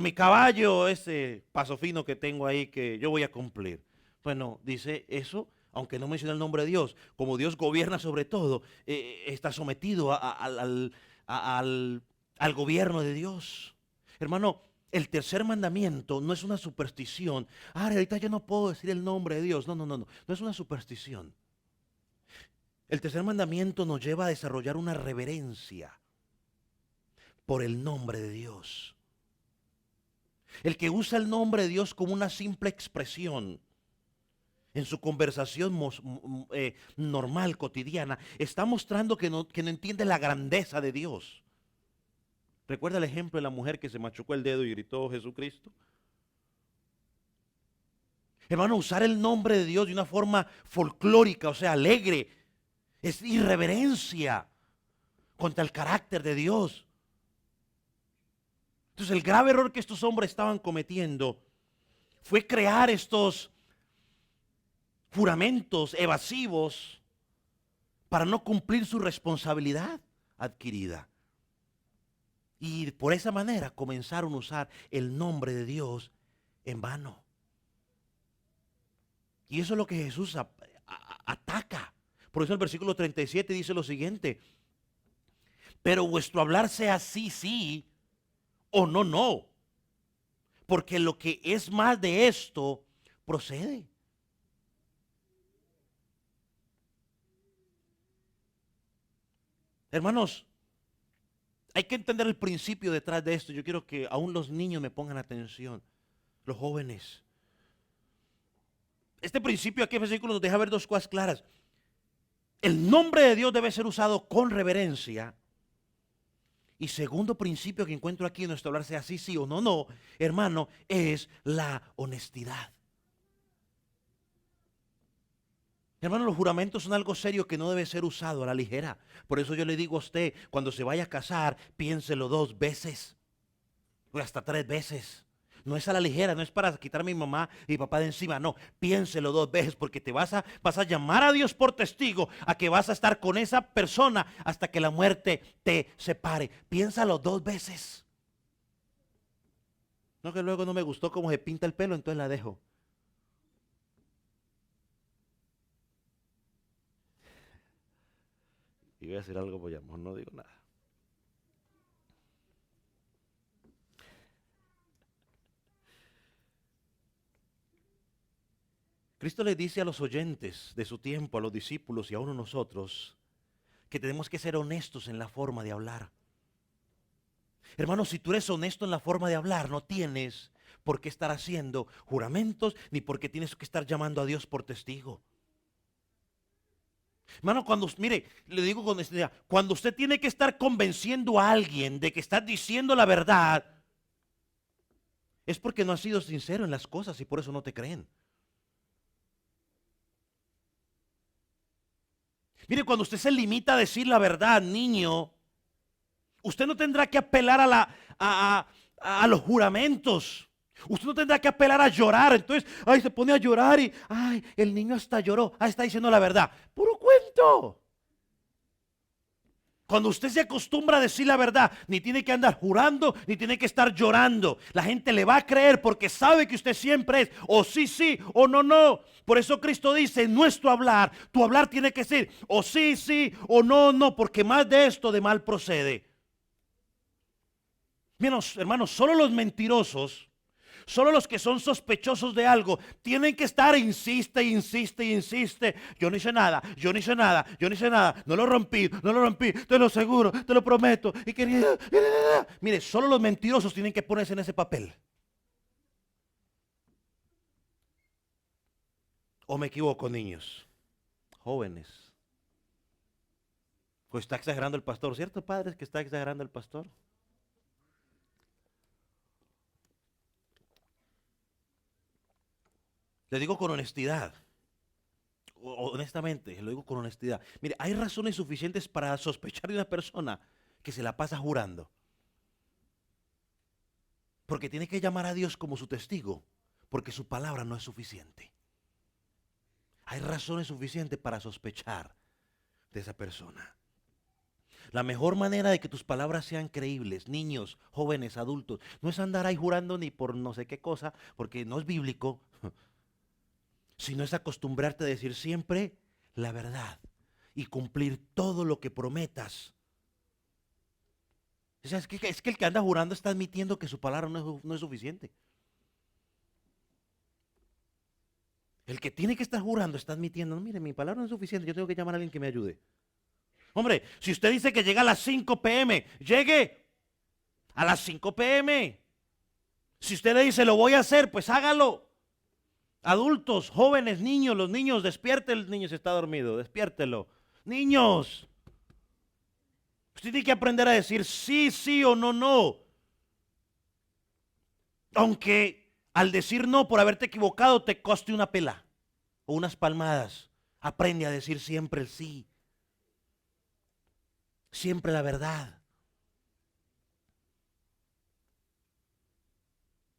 mi caballo, ese paso fino que tengo ahí que yo voy a cumplir. Bueno, dice eso, aunque no menciona el nombre de Dios, como Dios gobierna sobre todo, está sometido al gobierno de Dios. Hermano, el tercer mandamiento no es una superstición. Ahorita yo no puedo decir el nombre de Dios. No es una superstición. El tercer mandamiento nos lleva a desarrollar una reverencia por el nombre de Dios. El que usa el nombre de Dios como una simple expresión en su conversación normal, cotidiana, está mostrando que no entiende la grandeza de Dios. ¿Recuerda el ejemplo de la mujer que se machucó el dedo y gritó Jesucristo? Hermano, usar el nombre de Dios de una forma folclórica, o sea, alegre, es irreverencia contra el carácter de Dios. Entonces el grave error que estos hombres estaban cometiendo fue crear estos juramentos evasivos para no cumplir su responsabilidad adquirida. Y por esa manera comenzaron a usar el nombre de Dios en vano. Y eso es lo que Jesús ataca. Por eso el versículo 37 dice lo siguiente: pero vuestro hablar sea sí, sí, o no, no, porque lo que es más de esto procede. Hermanos, hay que entender el principio detrás de esto. Yo quiero que aún los niños me pongan atención, los jóvenes. Este principio aquí en el versículo nos deja ver dos cosas claras. El nombre de Dios debe ser usado con reverencia. Y segundo principio que encuentro aquí en nuestro hablar, sea sí, sí o no, no, hermano, es la honestidad. Hermano, los juramentos son algo serio que no debe ser usado a la ligera. Por eso yo le digo a usted, cuando se vaya a casar, piénselo 2 veces, o hasta 3 veces. No es a la ligera, no es para quitarme a mi mamá y papá de encima, no. Piénselo 2 veces porque vas a llamar a Dios por testigo a que vas a estar con esa persona hasta que la muerte te separe. Piénsalo 2 veces. No, que luego no me gustó cómo se pinta el pelo, entonces la dejo. Y voy a decir algo, pues ya mejor no digo nada. Cristo le dice a los oyentes de su tiempo, a los discípulos y a uno nosotros, que tenemos que ser honestos en la forma de hablar. Hermano, si tú eres honesto en la forma de hablar, no tienes por qué estar haciendo juramentos, ni por qué tienes que estar llamando a Dios por testigo. Hermano, mire, le digo con honestidad, cuando usted tiene que estar convenciendo a alguien de que está diciendo la verdad, es porque no has sido sincero en las cosas y por eso no te creen. Mire, cuando usted se limita a decir la verdad, niño, usted no tendrá que apelar a los juramentos. Usted no tendrá que apelar a llorar. Entonces, ay, se pone a llorar y, ay, el niño hasta lloró. Ah, está diciendo la verdad. Puro cuento. Cuando usted se acostumbra a decir la verdad, ni tiene que andar jurando, ni tiene que estar llorando. La gente le va a creer porque sabe que usted siempre es o sí, sí, o no, no. Por eso Cristo dice, en nuestro hablar, tu hablar tiene que ser o sí, sí, o no, no, porque más de esto de mal procede. Miren, hermanos, solo los mentirosos, solo los que son sospechosos de algo tienen que estar, insiste, insiste, insiste. Yo no hice nada, yo no hice nada, yo no hice nada. No lo rompí, no lo rompí, te lo aseguro, te lo prometo. Y quería. Mire, solo los mentirosos tienen que ponerse en ese papel. ¿O me equivoco, niños? Jóvenes. Pues está exagerando el pastor, ¿cierto, padres, que está exagerando el pastor? Le digo con honestidad. Honestamente, lo digo con honestidad. Mire, hay razones suficientes para sospechar de una persona que se la pasa jurando. Porque tiene que llamar a Dios como su testigo, porque su palabra no es suficiente. Hay razones suficientes para sospechar de esa persona. La mejor manera de que tus palabras sean creíbles, niños, jóvenes, adultos, no es andar ahí jurando ni por no sé qué cosa, porque no es bíblico, sino es acostumbrarte a decir siempre la verdad y cumplir todo lo que prometas. O sea, es que el que anda jurando está admitiendo que su palabra no es suficiente. El que tiene que estar jurando está admitiendo, no, mire, mi palabra no es suficiente, yo tengo que llamar a alguien que me ayude. Hombre, si usted dice que llega a las 5 p.m., llegue a las 5 p.m. Si usted le dice, lo voy a hacer, pues hágalo. Adultos, jóvenes, niños, los niños, despierte el niño si está dormido, despiértelo. Niños, usted tiene que aprender a decir sí, sí o no, no. Aunque al decir no por haberte equivocado te coste una pela o unas palmadas, aprende a decir siempre el sí. Siempre la verdad.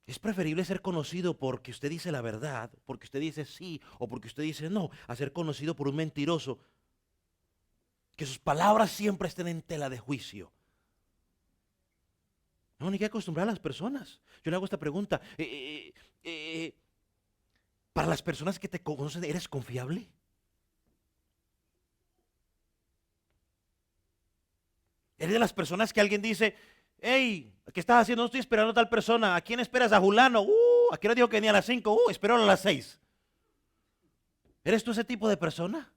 Es preferible ser conocido porque usted dice la verdad, porque usted dice sí o porque usted dice no, a ser conocido por un mentiroso. Que sus palabras siempre estén en tela de juicio. No, ni que acostumbrar a las personas. Yo le hago esta pregunta. Para las personas que te conocen, ¿eres confiable? Eres de las personas que alguien dice, hey, ¿qué estás haciendo? No estoy esperando a tal persona. ¿A quién esperas? A Julano. ¿A qué hora dijo que venía a las 5? Espero a las 6. ¿Eres tú ese tipo de persona?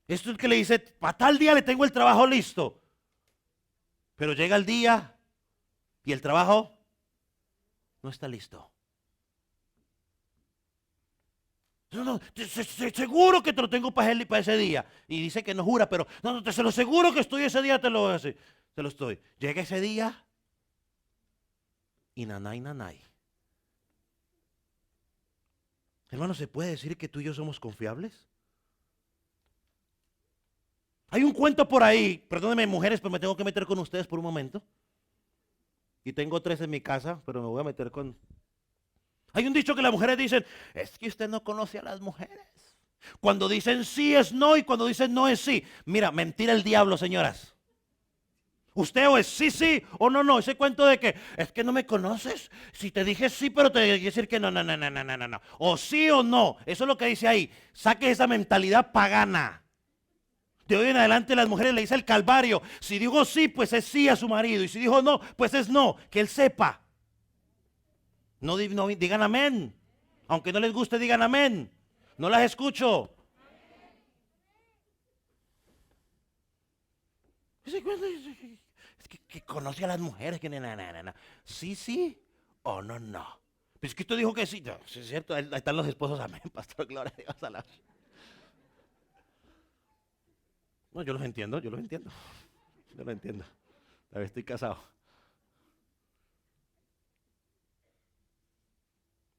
Esto es el que le dice, para tal día le tengo el trabajo listo. Pero llega el día y el trabajo no está listo. No, seguro que te lo tengo para ese día. Y dice que no jura, pero no, te se lo seguro que estoy ese día, te lo voy a decir. Te lo estoy. Llega ese día y nanay. Hermano, ¿se puede decir que tú y yo somos confiables? Hay un cuento por ahí, perdónenme mujeres, pero me tengo que meter con ustedes por un momento. Y tengo 3 en mi casa, pero me voy a meter con... Hay un dicho que las mujeres dicen, es que usted no conoce a las mujeres. Cuando dicen sí es no y cuando dicen no es sí. Mira, mentira el diablo, señoras. Usted o es sí o no. Ese cuento de que es que no me conoces. Si te dije sí, pero te voy a decir que no. O sí o no. Eso es lo que dice ahí. Saque esa mentalidad pagana. De hoy en adelante las mujeres le dicen el calvario. Si digo sí, pues es sí a su marido. Y si dijo no, pues es no. Que él sepa. No digan amén. Aunque no les guste, digan amén. No las escucho. Es que conoce a las mujeres. Que sí o no. Pues que tú dijo que sí. No, sí es cierto. Ahí están los esposos. Amén, pastor. Gloria a Dios. No, yo los entiendo. Yo lo entiendo. A ver, estoy casado.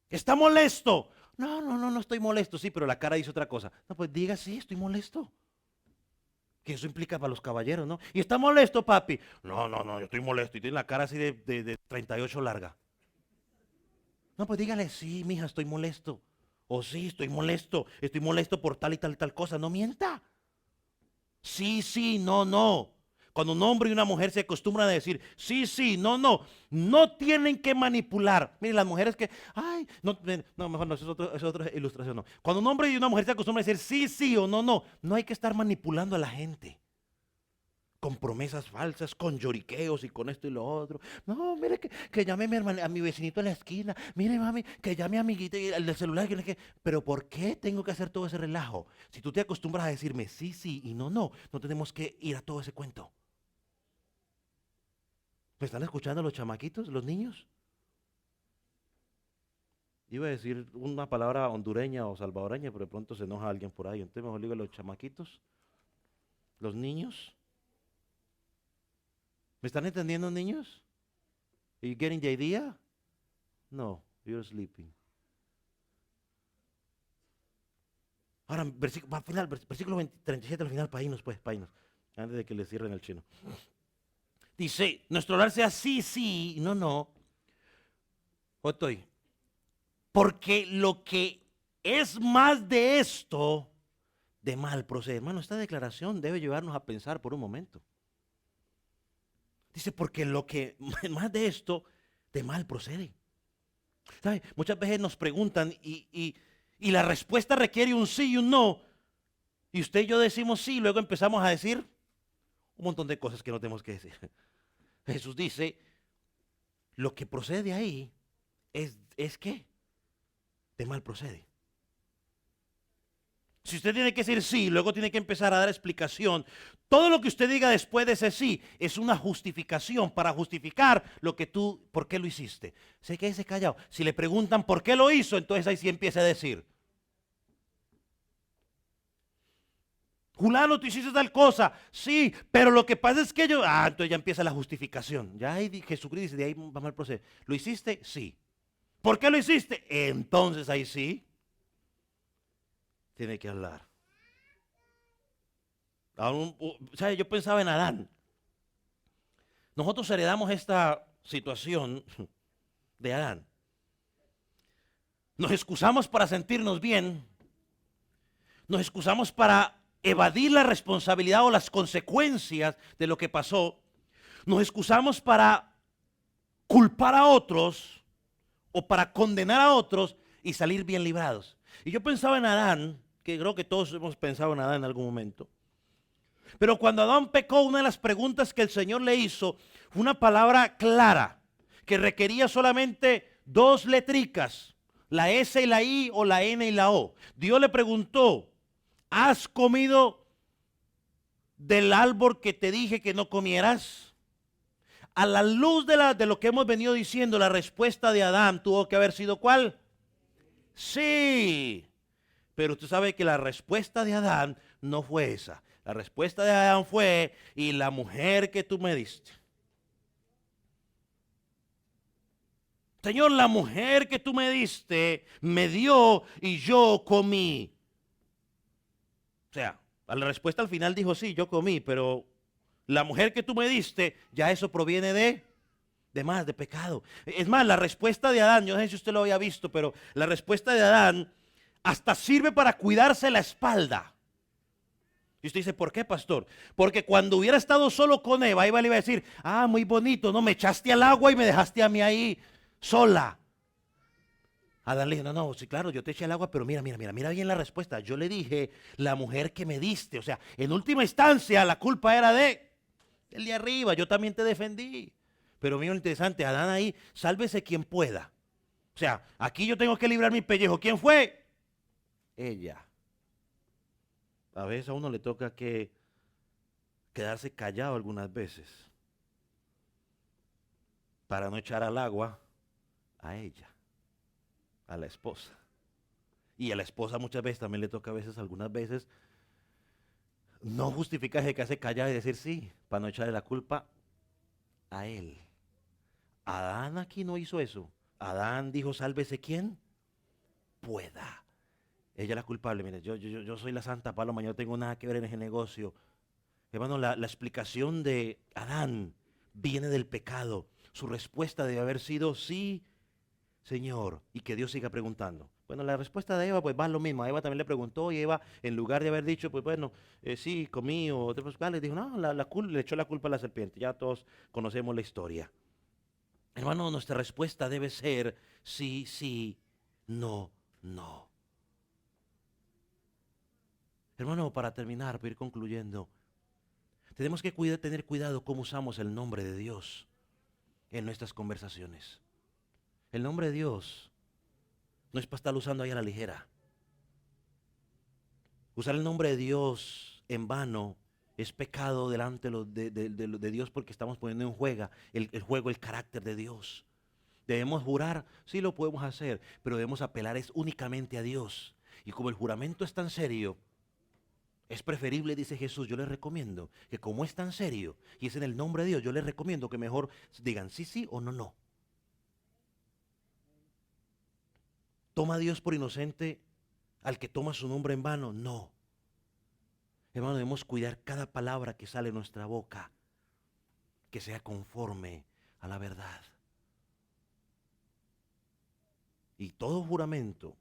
¿Está molesto? No estoy molesto. Sí, pero la cara dice otra cosa. No, pues diga sí, estoy molesto. Que eso implica para los caballeros, ¿no? ¿Y está molesto, papi? No, yo estoy molesto. Y tiene la cara así de 38 larga. No, pues dígale, sí, mija, estoy molesto. O sí, estoy molesto por tal y tal cosa. No mienta. Sí, no. Cuando un hombre y una mujer se acostumbran a decir sí, no tienen que manipular. Miren, las mujeres que, ay, no, mejor no, eso es otra ilustración, no. Cuando un hombre y una mujer se acostumbran a decir sí o no hay que estar manipulando a la gente. Con promesas falsas, con lloriqueos y con esto y lo otro. No, mire que llame a mi vecinito en la esquina. Mire, mami, que llame a amiguita y el del celular. Pero ¿por qué tengo que hacer todo ese relajo? Si tú te acostumbras a decirme sí y no tenemos que ir a todo ese cuento. ¿Me están escuchando los chamaquitos, los niños? Iba a decir una palabra hondureña o salvadoreña, pero de pronto se enoja alguien por ahí. Entonces mejor digo los chamaquitos, los niños. ¿Me están entendiendo, niños? Are you getting the idea? No, you're sleeping. Ahora, versículo 37 al final, paínos, antes de que le cierren el chino. Dice, nuestro orar sea sí, no. Estoy. Porque lo que es más de esto, de mal procede. Hermano, esta declaración debe llevarnos a pensar por un momento. Dice, porque lo que más de esto, de mal procede. ¿Sabe? Muchas veces nos preguntan y la respuesta requiere un sí y un no. Y usted y yo decimos sí, luego empezamos a decir un montón de cosas que no tenemos que decir. Jesús dice, lo que procede ahí es que de mal procede. Si usted tiene que decir sí, luego tiene que empezar a dar explicación. Todo lo que usted diga después de ese sí es una justificación para justificar por qué lo hiciste. Se quédese callado. Si le preguntan por qué lo hizo, entonces ahí sí empieza a decir. Julano, tú hiciste tal cosa. Sí, pero lo que pasa es que entonces ya empieza la justificación. Ya ahí Jesucristo dice, de ahí vamos al proceso. ¿Lo hiciste? Sí. ¿Por qué lo hiciste? Entonces ahí sí tiene que hablar. ¿Sabe? Yo pensaba en Adán. Nosotros heredamos esta situación de Adán. Nos excusamos para sentirnos bien. Nos excusamos para evadir la responsabilidad o las consecuencias de lo que pasó. Nos excusamos para culpar a otros o para condenar a otros y salir bien librados. Y yo pensaba en Adán que creo que todos hemos pensado en Adán en algún momento. Pero cuando Adán pecó, una de las preguntas que el Señor le hizo fue una palabra clara, que requería solamente dos letricas, la S y la I o la N y la O. Dios le preguntó, ¿has comido del árbol que te dije que no comieras? A la luz de lo que hemos venido diciendo, la respuesta de Adán tuvo que haber sido ¿cuál? Sí. Pero usted sabe que la respuesta de Adán no fue esa. La respuesta de Adán fue, y la mujer que tú me diste. Señor, la mujer que tú me diste me dio y yo comí. O sea, la respuesta al final dijo, sí, yo comí, pero la mujer que tú me diste, ya eso proviene de pecado. Es más, la respuesta de Adán, yo no sé si usted lo había visto, pero la respuesta de Adán hasta sirve para cuidarse la espalda. Y usted dice, ¿por qué, pastor? Porque cuando hubiera estado solo con Eva, Eva le iba a decir, ah, muy bonito, no, me echaste al agua y me dejaste a mí ahí sola. Adán le dijo, no, no, sí, claro, yo te eché al agua, pero mira bien la respuesta. Yo le dije, la mujer que me diste. O sea, en última instancia, la culpa era de el de arriba, yo también te defendí. Pero mira lo interesante, Adán ahí, sálvese quien pueda. O sea, aquí yo tengo que librar mi pellejo. ¿Quién fue? Ella. A veces a uno le toca que quedarse callado algunas veces para no echar al agua a ella, a la esposa. Y a la esposa muchas veces también le toca a veces, algunas veces, no justificarse de quedarse callado y decir sí, para no echarle la culpa a él. Adán aquí no hizo eso. Adán dijo, sálvese quien pueda. Ella es la culpable. Mire, yo soy la santa paloma, yo no tengo nada que ver en ese negocio. Hermano, la explicación de Adán viene del pecado. Su respuesta debe haber sido sí, Señor, y que Dios siga preguntando. Bueno, la respuesta de Eva pues va lo mismo. A Eva también le preguntó y Eva, en lugar de haber dicho, pues bueno, sí, comí o otras cosas, le dijo, no, le echó la culpa a la serpiente. Ya todos conocemos la historia. Hermano, nuestra respuesta debe ser sí, sí, no, no. Hermano, para terminar, para ir concluyendo, tenemos que tener cuidado cómo usamos el nombre de Dios en nuestras conversaciones. El nombre de Dios no es para estarlo usando ahí a la ligera. Usar el nombre de Dios en vano es pecado delante de Dios porque estamos poniendo en juego el carácter de Dios. Debemos jurar, sí lo podemos hacer, pero debemos apelar únicamente a Dios. Y como el juramento es tan serio, es preferible, dice Jesús, yo les recomiendo que como es tan serio y es en el nombre de Dios, yo les recomiendo que mejor digan sí, sí o no, no. ¿Toma a Dios por inocente al que toma su nombre en vano? No. Hermano, debemos cuidar cada palabra que sale de nuestra boca, que sea conforme a la verdad. Y todo juramento,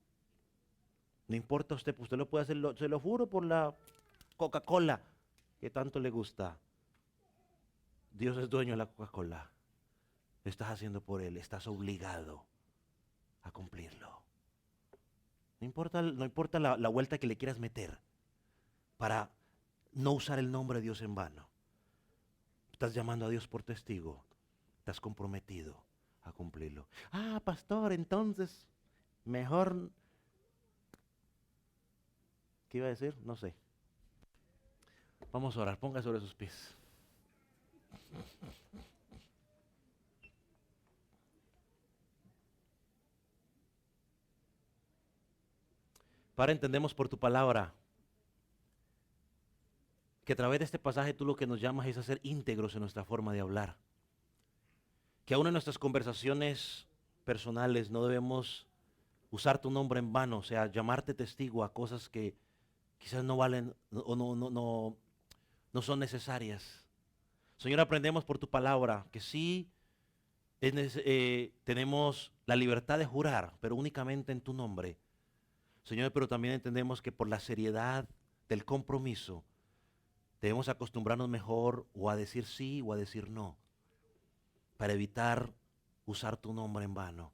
no importa usted lo puede hacer, se lo juro por la Coca-Cola, que tanto le gusta. Dios es dueño de la Coca-Cola. Lo estás haciendo por Él, estás obligado a cumplirlo. No importa la vuelta que le quieras meter para no usar el nombre de Dios en vano. Estás llamando a Dios por testigo. Estás comprometido a cumplirlo. Ah, pastor, entonces, mejor... ¿Qué iba a decir? No sé. Vamos a orar. Ponga sobre sus pies. Padre, entendemos por tu palabra que a través de este pasaje tú lo que nos llamas es a ser íntegros en nuestra forma de hablar. Que aún en nuestras conversaciones personales no debemos usar tu nombre en vano, o sea, llamarte testigo a cosas que quizás no valen o no son necesarias. Señor, aprendemos por tu palabra que sí tenemos la libertad de jurar, pero únicamente en tu nombre. Señor, pero también entendemos que por la seriedad del compromiso debemos acostumbrarnos mejor o a decir sí o a decir no, para evitar usar tu nombre en vano.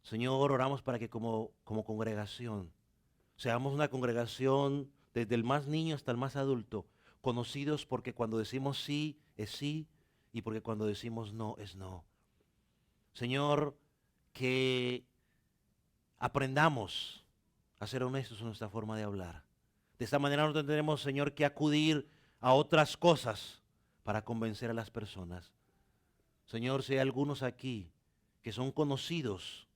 Señor, oramos para que como congregación Seamos una congregación desde el más niño hasta el más adulto, conocidos porque cuando decimos sí es sí y porque cuando decimos no es no. Señor, que aprendamos a ser honestos en nuestra forma de hablar. De esta manera no tendremos, Señor, que acudir a otras cosas para convencer a las personas. Señor, si hay algunos aquí que son conocidos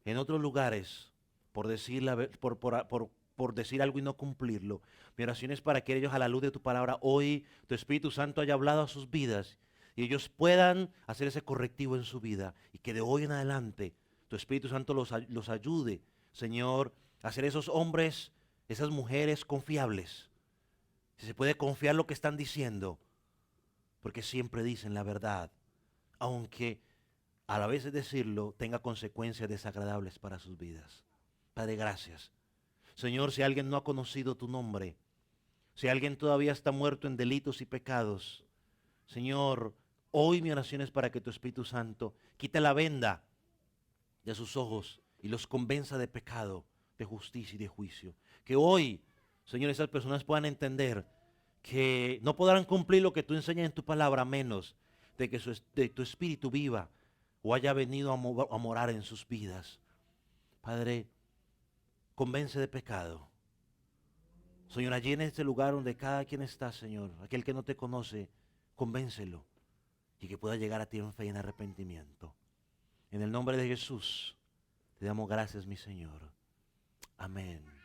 en otros lugares por decir, por decir algo y no cumplirlo, mi oración es para que ellos, a la luz de tu palabra, hoy tu Espíritu Santo haya hablado a sus vidas y ellos puedan hacer ese correctivo en su vida y que de hoy en adelante tu Espíritu Santo los ayude, Señor, a ser esos hombres, esas mujeres confiables. Si se puede confiar lo que están diciendo, porque siempre dicen la verdad, aunque a la vez de decirlo tenga consecuencias desagradables para sus vidas. Padre, gracias. Señor, si alguien no ha conocido tu nombre, si alguien todavía está muerto en delitos y pecados, Señor, hoy mi oración es para que tu Espíritu Santo quite la venda de sus ojos y los convenza de pecado, de justicia y de juicio. Que hoy, Señor, esas personas puedan entender que no podrán cumplir lo que tú enseñas en tu palabra a menos de que de tu Espíritu viva o haya venido a morar en sus vidas. Padre, convence de pecado. Señor, allí en este lugar donde cada quien está, Señor, aquel que no te conoce, convéncelo y que pueda llegar a ti en fe y en arrepentimiento. En el nombre de Jesús, te damos gracias, mi Señor. Amén.